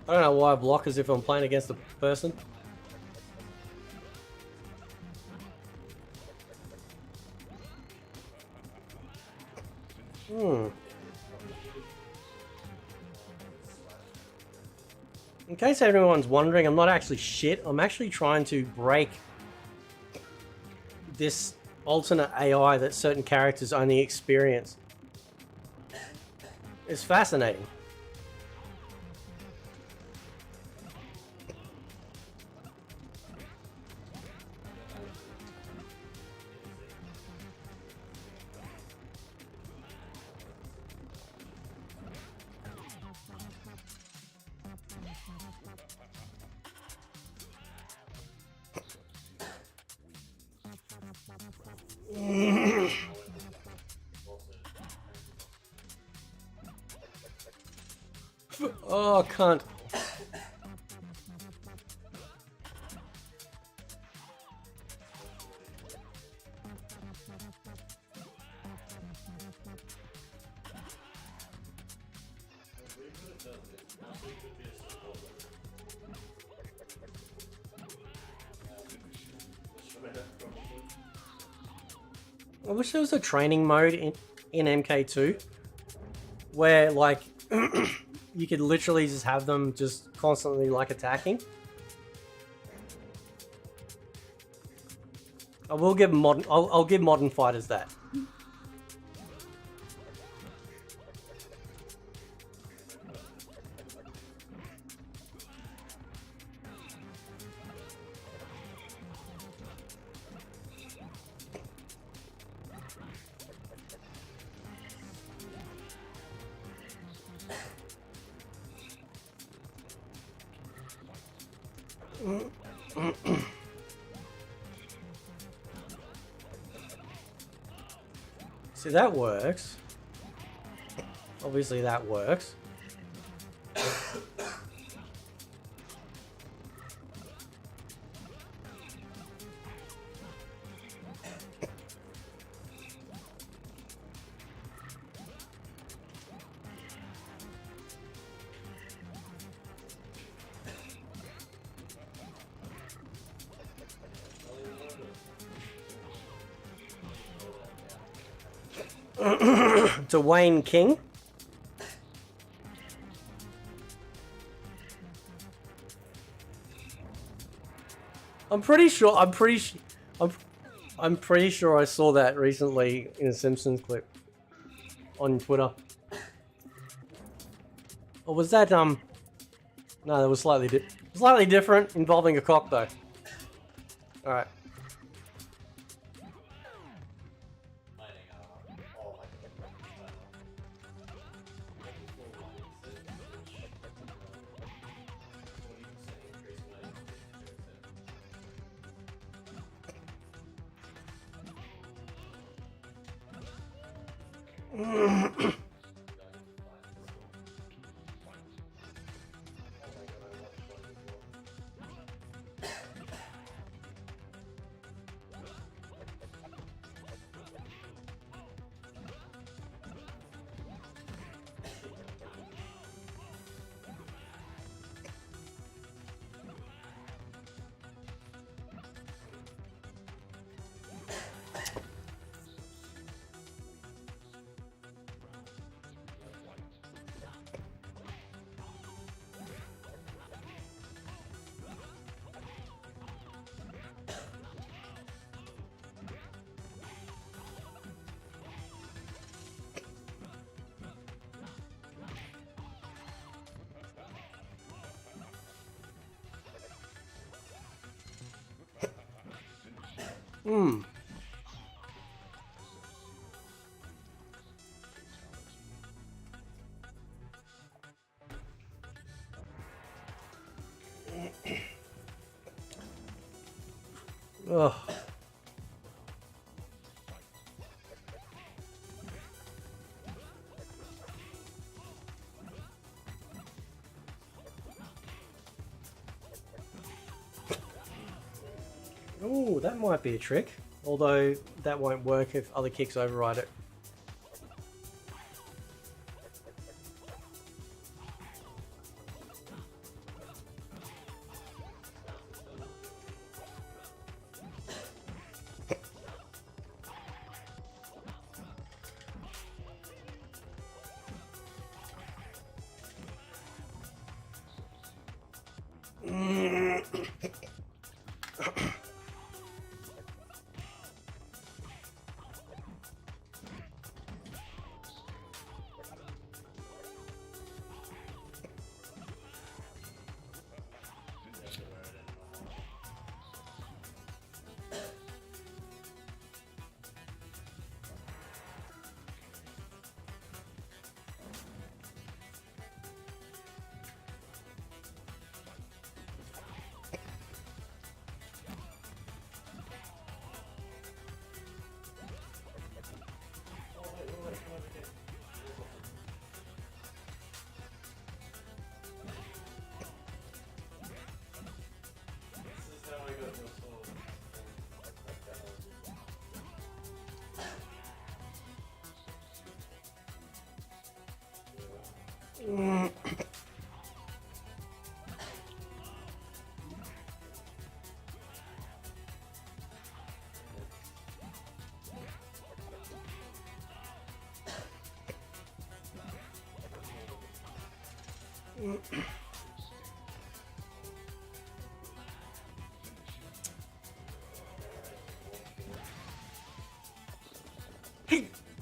I don't know why I block as if I'm playing against a person. In case everyone's wondering, I'm not actually shit. I'm actually trying to break this alternate AI that certain characters only experience. It's fascinating. Oh, cunt. I wish there was a training mode in MK2 where, like, you could literally just have them just constantly, like, attacking. I will give modern. I'll give modern fighters that. See, that works. Obviously that works. To Wayne King. I'm pretty sure. I'm pretty sure I saw that recently in a Simpsons clip on Twitter. Or was that No, that was slightly different, involving a cock though. All right. Ugh. Ooh, that might be a trick. Although that won't work if other kicks override it.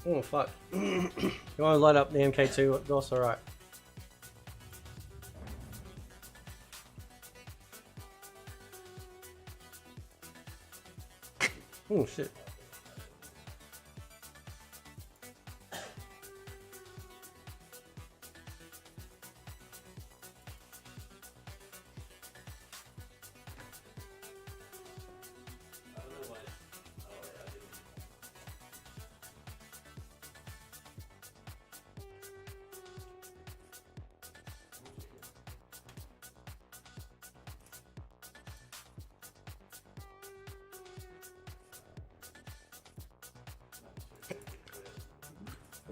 Oh fuck. You want to light up the MK2 DOS? Alright. Oh shit.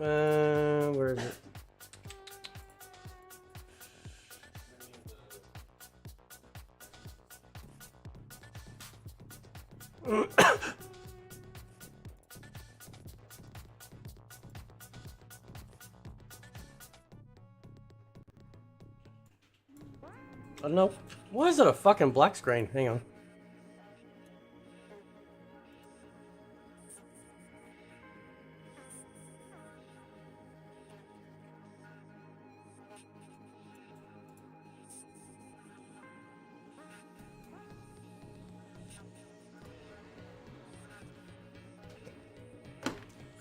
Where is it? I don't know. Why is it a fucking black screen? Hang on.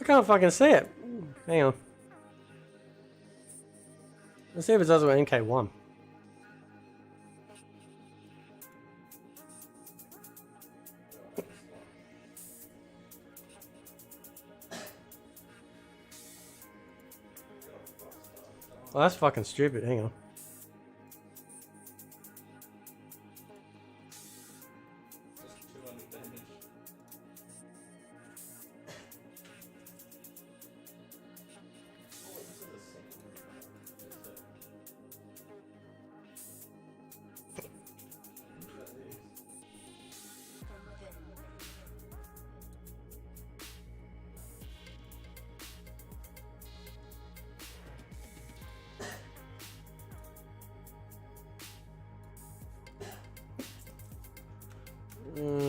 can't fucking see it. Hang on. Let's see if it does with MK1. Oh, that's fucking stupid. Hang on.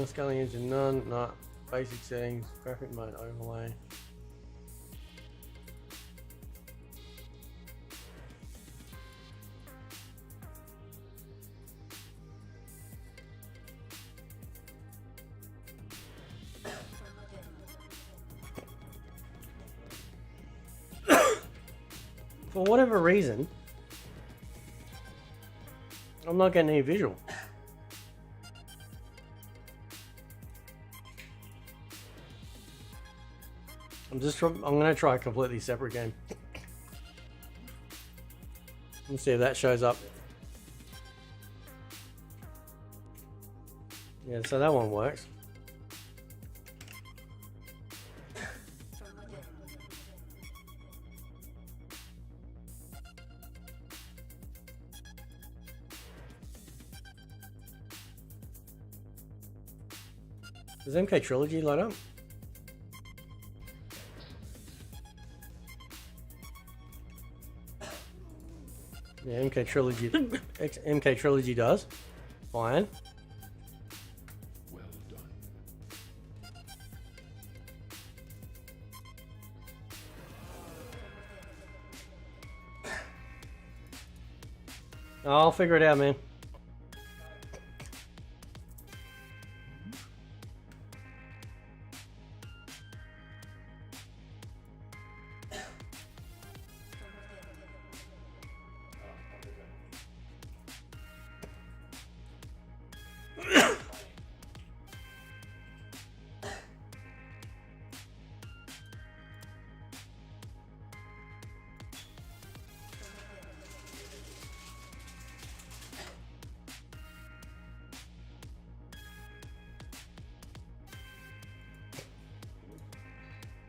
Scaling engine none, not basic settings, graphic mode overlay. For whatever reason, I'm not getting any visual. I'm gonna try a completely separate game. Let's see if that shows up. Yeah, so that one works. Does MK Trilogy light up? Yeah, MK Trilogy does. Fine. Well done. I'll figure it out, man.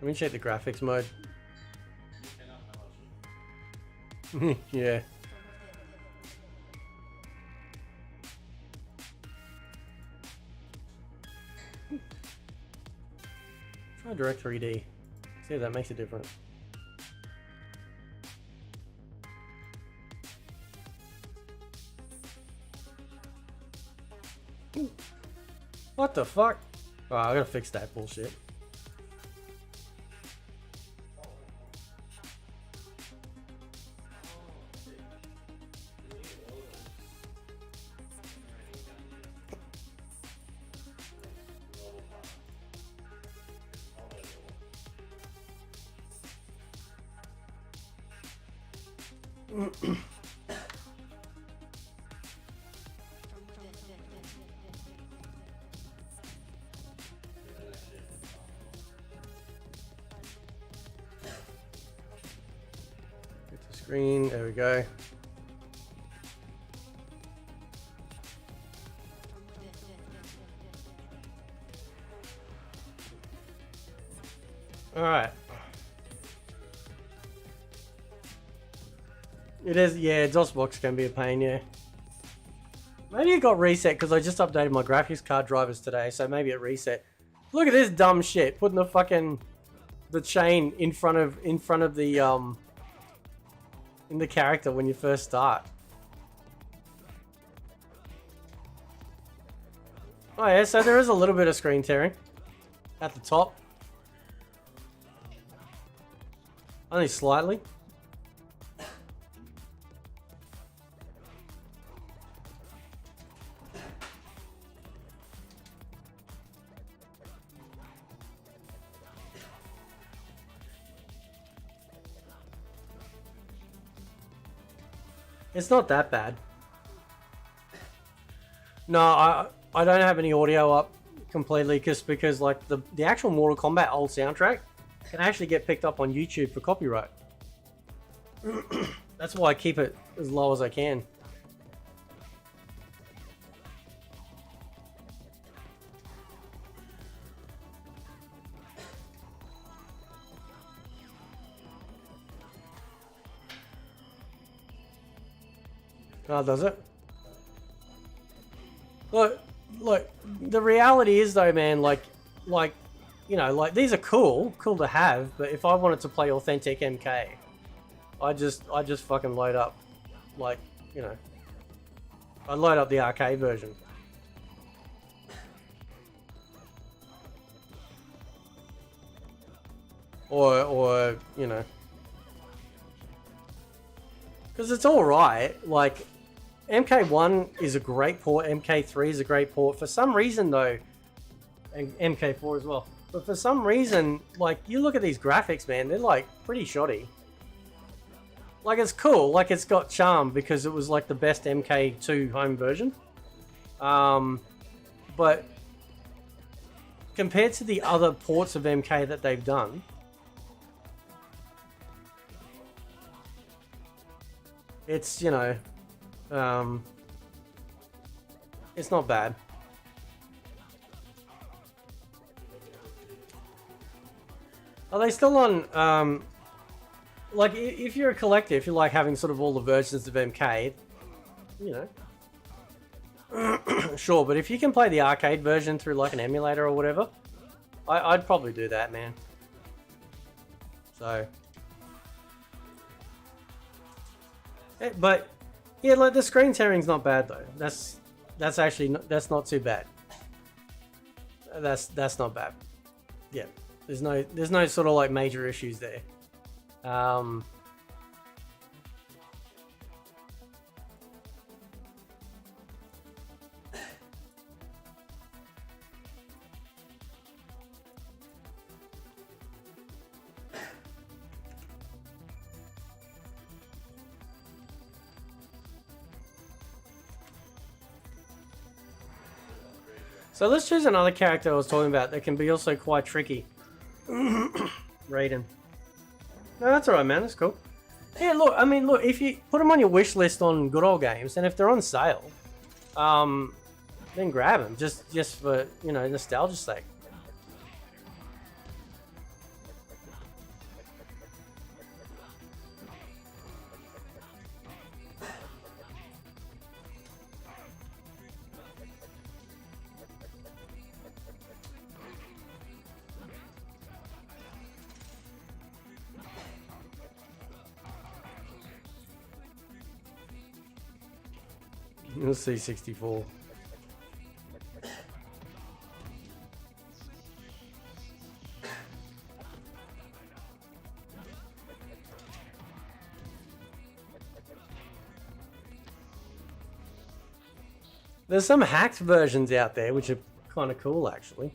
Let me check the graphics mode. Yeah. Try Direct 3D. See if that makes a difference. What the fuck? Oh, I gotta fix that bullshit. Screen, there we go. All right. It is, yeah, DOSBox can be a pain, yeah. Maybe it got reset because I just updated my graphics card drivers today, so maybe it reset. Look at this dumb shit, putting the chain in front of the in the character when you first start. Oh yeah, so there is a little bit of screen tearing at the top. Only slightly. It's not that bad. No, I don't have any audio up completely because like the actual Mortal Kombat old soundtrack can actually get picked up on YouTube for copyright. That's why I keep it as low as I can. Oh, does it? Look, the reality is though, man, like, you know, like these are cool to have, but if I wanted to play authentic MK, I just fucking load up, like, you know, I load up the arcade version. Or you know, because it's all right, like. MK1 is a great port, MK3 is a great port. For some reason though, and MK4 as well, but for some reason, like, you look at these graphics, man, they're like pretty shoddy. Like, it's cool, like it's got charm because it was like the best MK2 home version. But compared to the other ports of MK that they've done, it's, you know, it's not bad. Are they still on, like, if you're a collector, if you like having sort of all the versions of MK, you know, sure, but if you can play the arcade version through like an emulator or whatever, I'd probably do that, man. So, but yeah, like the screen tearing's not bad though. That's actually that's not too bad. That's not bad. Yeah, there's no sort of like major issues there. So let's choose another character I was talking about that can be also quite tricky. Raiden. No, that's alright, man. That's cool. Yeah, look, I mean, look, if you put them on your wish list on Good Old Games, and if they're on sale, then grab them, just for, you know, nostalgia's sake. You'll see 64. There's some hacked versions out there which are kind of cool, actually.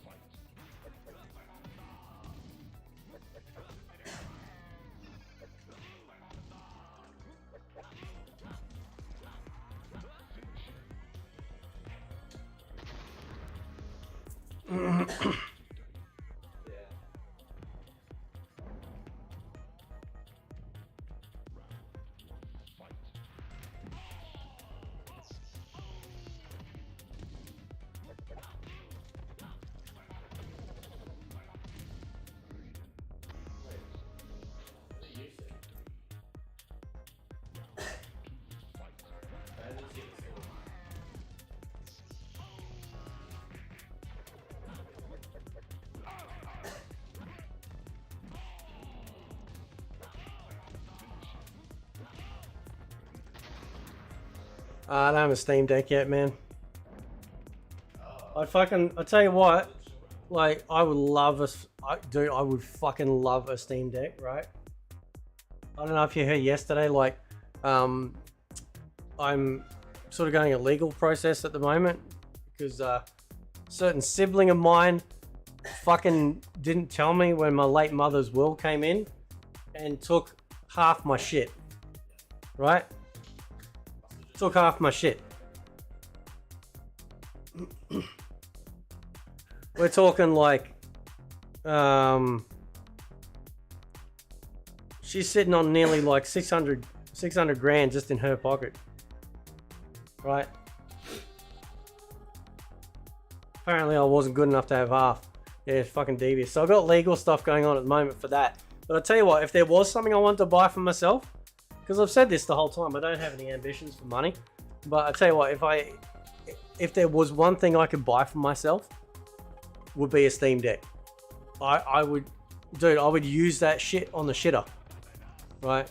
I don't have a Steam Deck yet, man. I tell you what, like, I would love I would fucking love a Steam Deck, right? I don't know if you heard yesterday, like, I'm sort of going a legal process at the moment because a certain sibling of mine fucking didn't tell me when my late mother's will came in and took half my shit, right? Took half my shit. We're talking like, she's sitting on nearly like 600 grand just in her pocket. Right? Apparently I wasn't good enough to have half. Yeah, it's fucking devious. So I've got legal stuff going on at the moment for that. But I tell you what, if there was something I wanted to buy for myself, because I've said this the whole time, I don't have any ambitions for money. But I tell you what, if there was one thing I could buy for myself, would be a Steam Deck. I would, dude, I would use that shit on the shitter, right?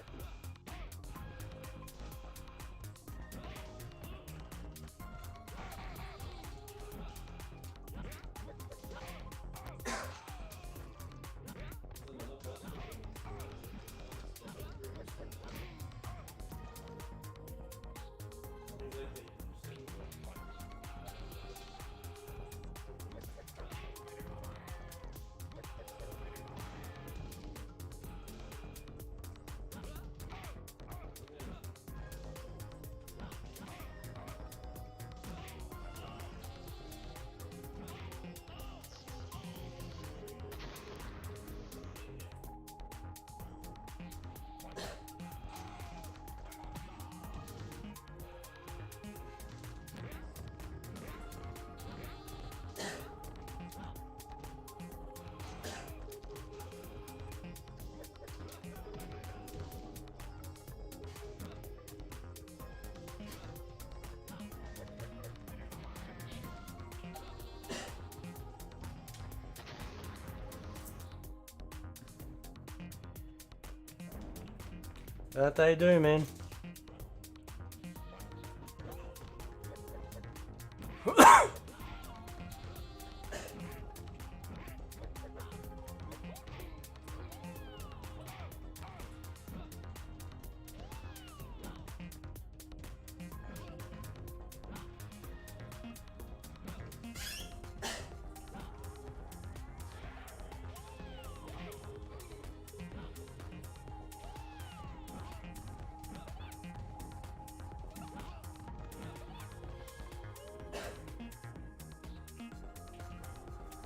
That they do, man.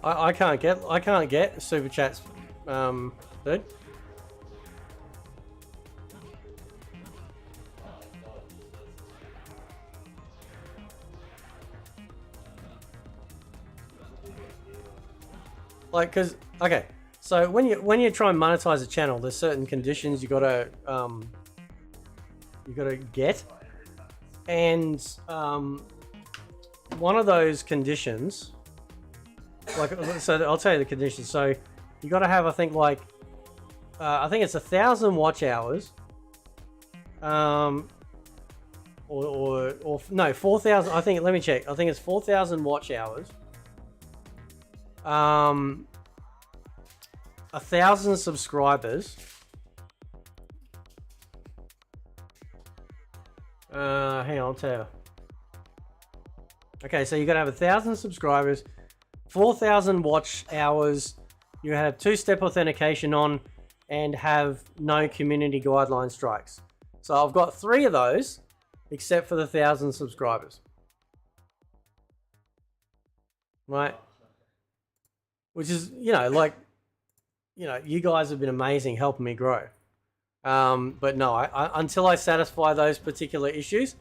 I can't get super chats, dude. Like, cause okay, so when you try and monetize a channel, there's certain conditions you gotta get, and one of those conditions. Like, so I'll tell you the conditions. So you got to have, I think, like, I think it's 1,000 watch hours, or no, 4,000. I think. Let me check. I think it's 4,000 watch hours. 1,000 subscribers. Hang on, I'll tell you. Okay, so you got to have 1,000 subscribers. 4,000 watch hours, you have 2-step authentication on, and have no community guideline strikes. So I've got 3 of those, except for the 1,000 subscribers. Right? Which is, like, you guys have been amazing helping me grow. But no, I until I satisfy those particular issues,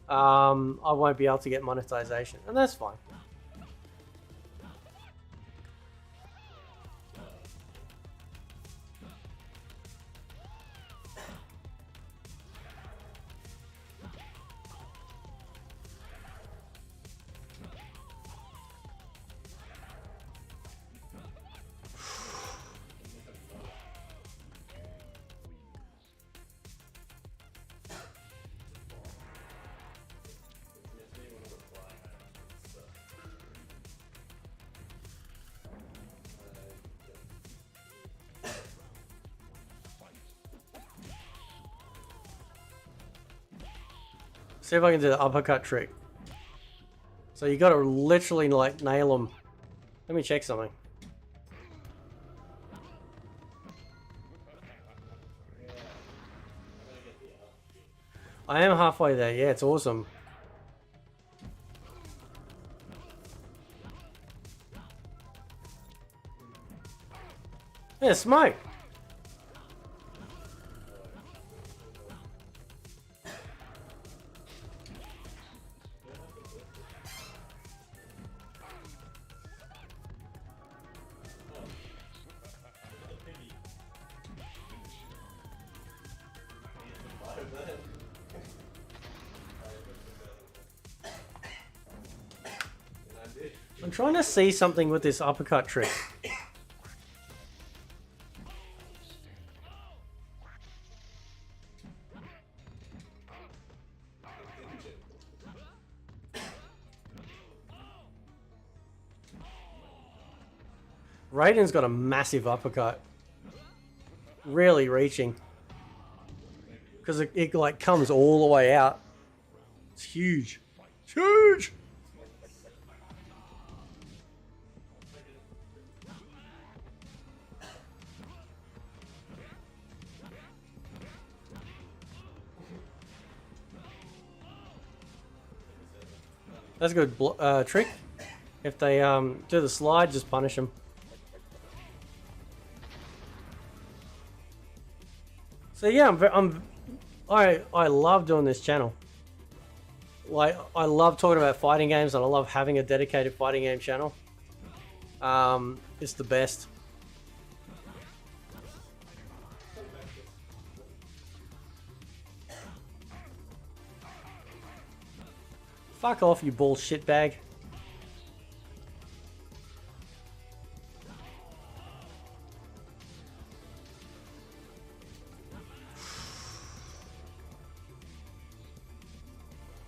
I won't be able to get monetization, and that's fine. See if I can do the uppercut trick. So you got to literally like nail them. Let me check something. I am halfway there. Yeah, it's awesome. Yeah, smoke. I'm trying to see something with this uppercut trick. Raiden's got a massive uppercut. Really reaching. Because it like comes all the way out. It's huge. It's huge! That's a good trick. If they do the slide, just punish them. So yeah, I love doing this channel. Like, I love talking about fighting games, and I love having a dedicated fighting game channel. It's the best. Fuck off, you bullshit bag.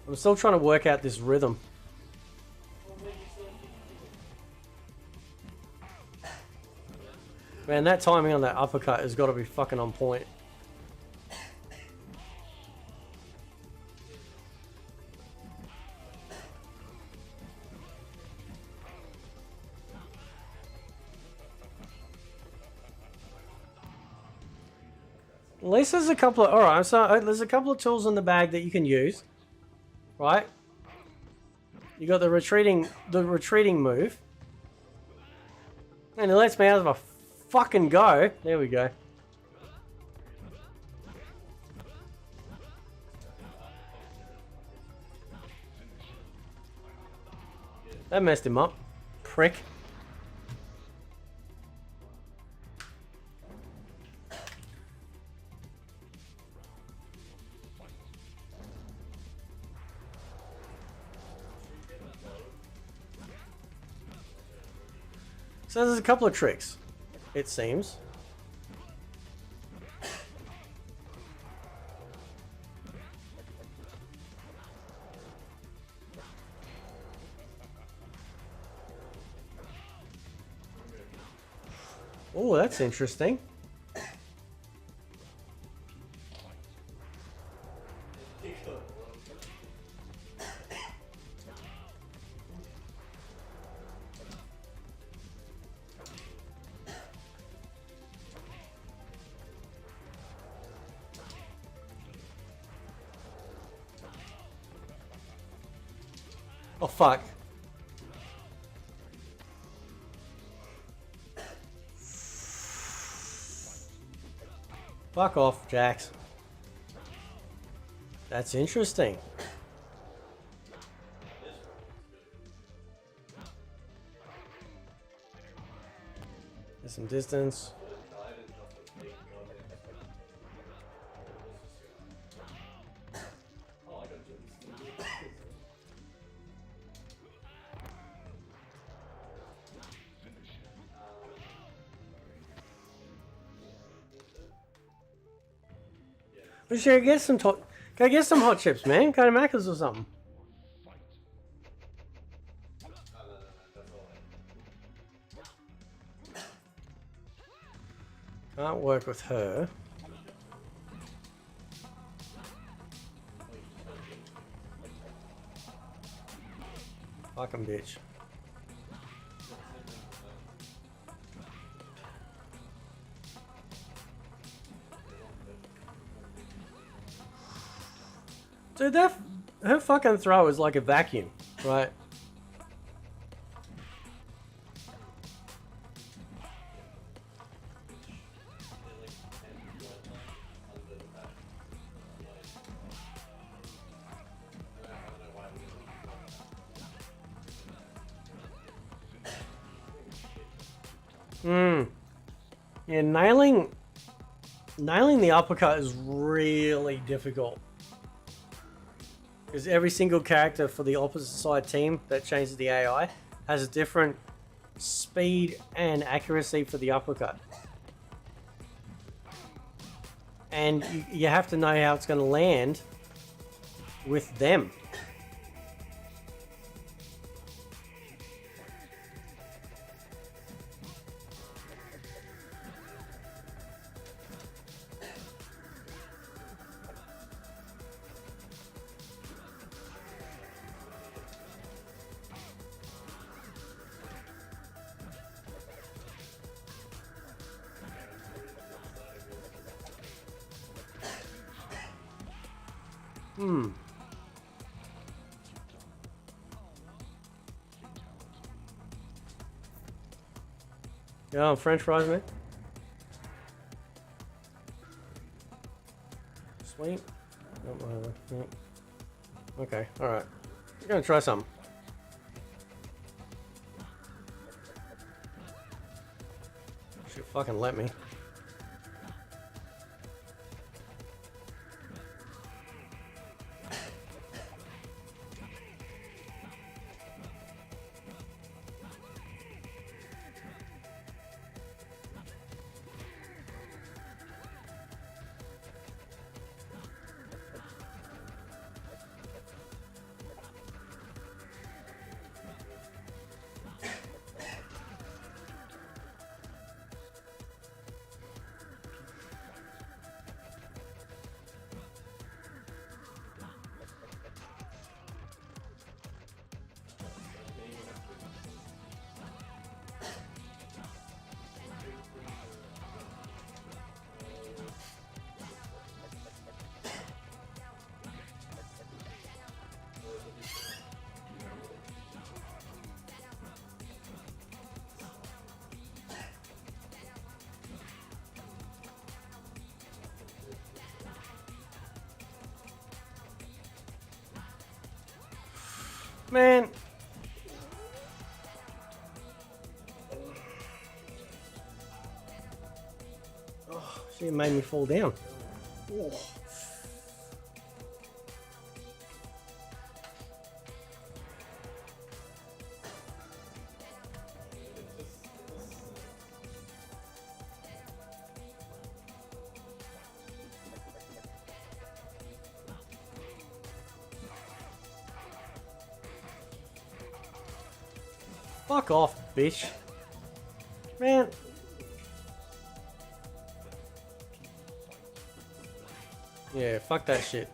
I'm still trying to work out this rhythm. Man, that timing on that uppercut has got to be fucking on point. At least there's a couple of... Alright, so there's a couple of tools in the bag that you can use. Right? You got the retreating move. And it lets me out of a fucking go. There we go. That messed him up. Prick. So there's a couple of tricks, it seems. Oh, that's interesting. Oh, fuck. Fuck off, Jax. That's interesting. There's some distance. We should get some go get some hot chips, man. Go to Macca's or something. Can't work with her. Fucking bitch. Dude, her fucking throw is like a vacuum, right? Yeah, nailing the uppercut is really difficult. Because every single character for the opposite side team that changes the AI has a different speed and accuracy for the uppercut. And you have to know how it's going to land with them. Yeah, French fries, man. Sweet. No. Okay, alright. I'm gonna try some. Should fucking let me. Man. Oh, she made me fall down. Oh. Fuck off, bitch. Man. Yeah, fuck that shit.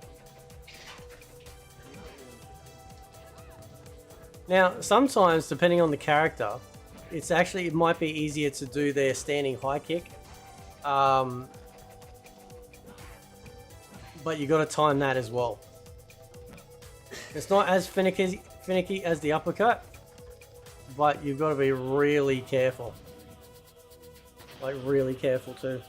Now, sometimes, depending on the character, it might be easier to do their standing high kick. But you gotta time that as well. It's not as finicky as the uppercut. But you've got to be really careful. Like, really careful too.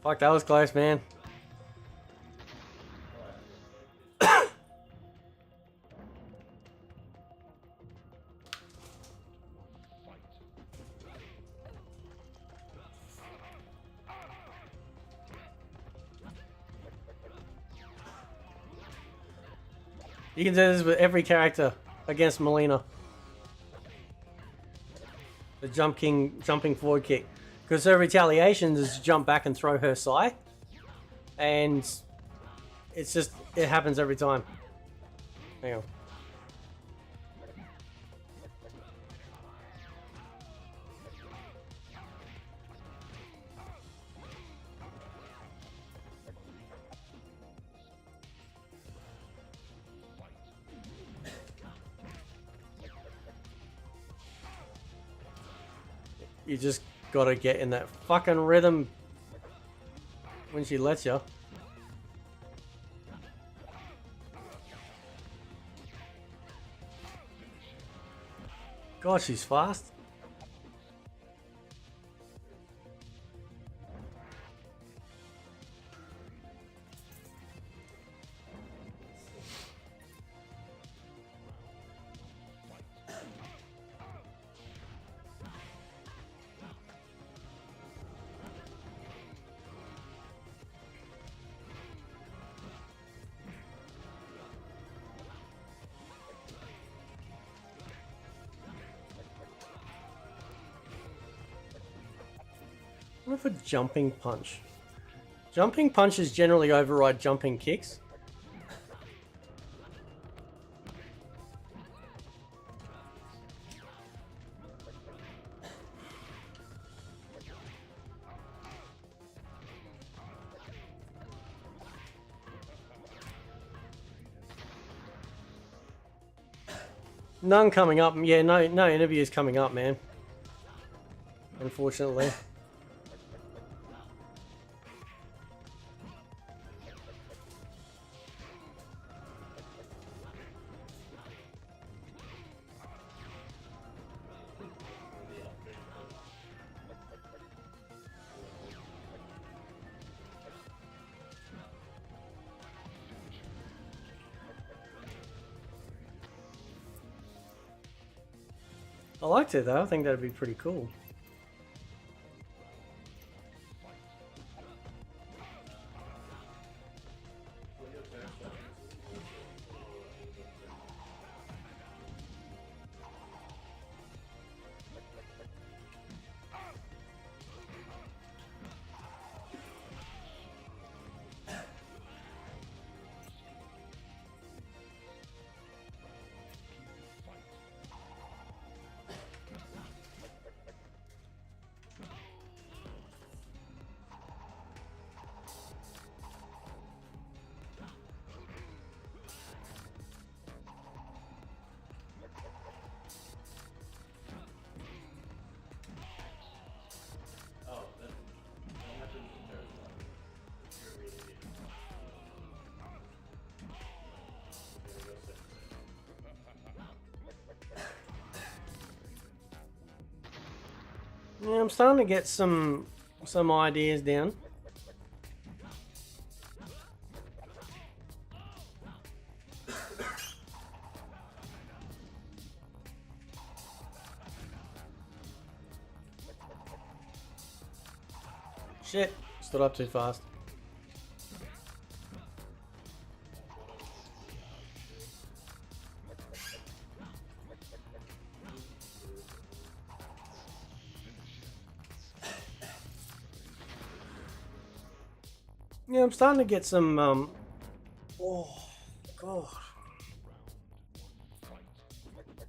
Fuck, that was close, man. You can do this with every character against Melina. The jumping forward kick. Because her retaliation is to jump back and throw her sai. And it's just, it happens every time. Hang on. You just gotta get in that fucking rhythm when she lets you. God, she's fast. What for jumping punch? Jumping punches generally override jumping kicks. None coming up. Yeah, no interviews coming up, man. Unfortunately. I liked it though. I think that'd be pretty cool. Yeah, I'm starting to get some ideas down. Shit, stood up too fast. Yeah, I'm starting to get some, oh, God.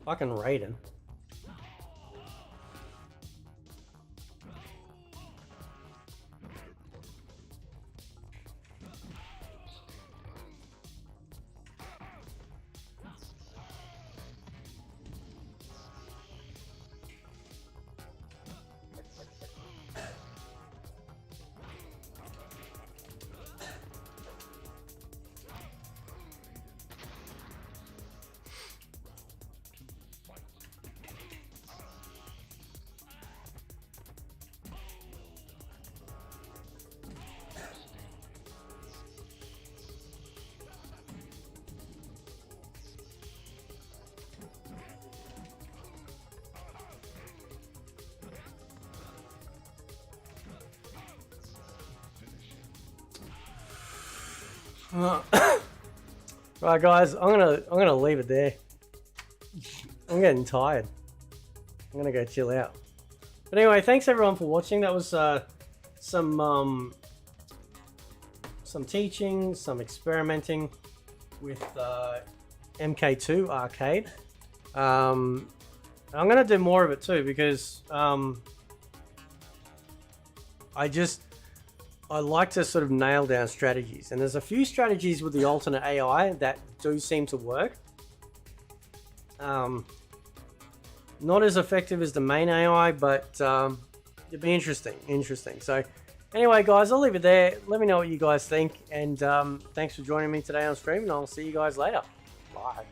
Fucking Raiden. Right, guys, I'm gonna leave it there. I'm getting tired. I'm gonna go chill out. But anyway, thanks everyone for watching. That was some teaching, some experimenting with MK2 arcade. I'm gonna do more of it too because I like to sort of nail down strategies, and there's a few strategies with the alternate AI that do seem to work. Not as effective as the main AI, but it'd be interesting. So anyway, guys, I'll leave it there. Let me know what you guys think, and thanks for joining me today on stream, and I'll see you guys later. Bye.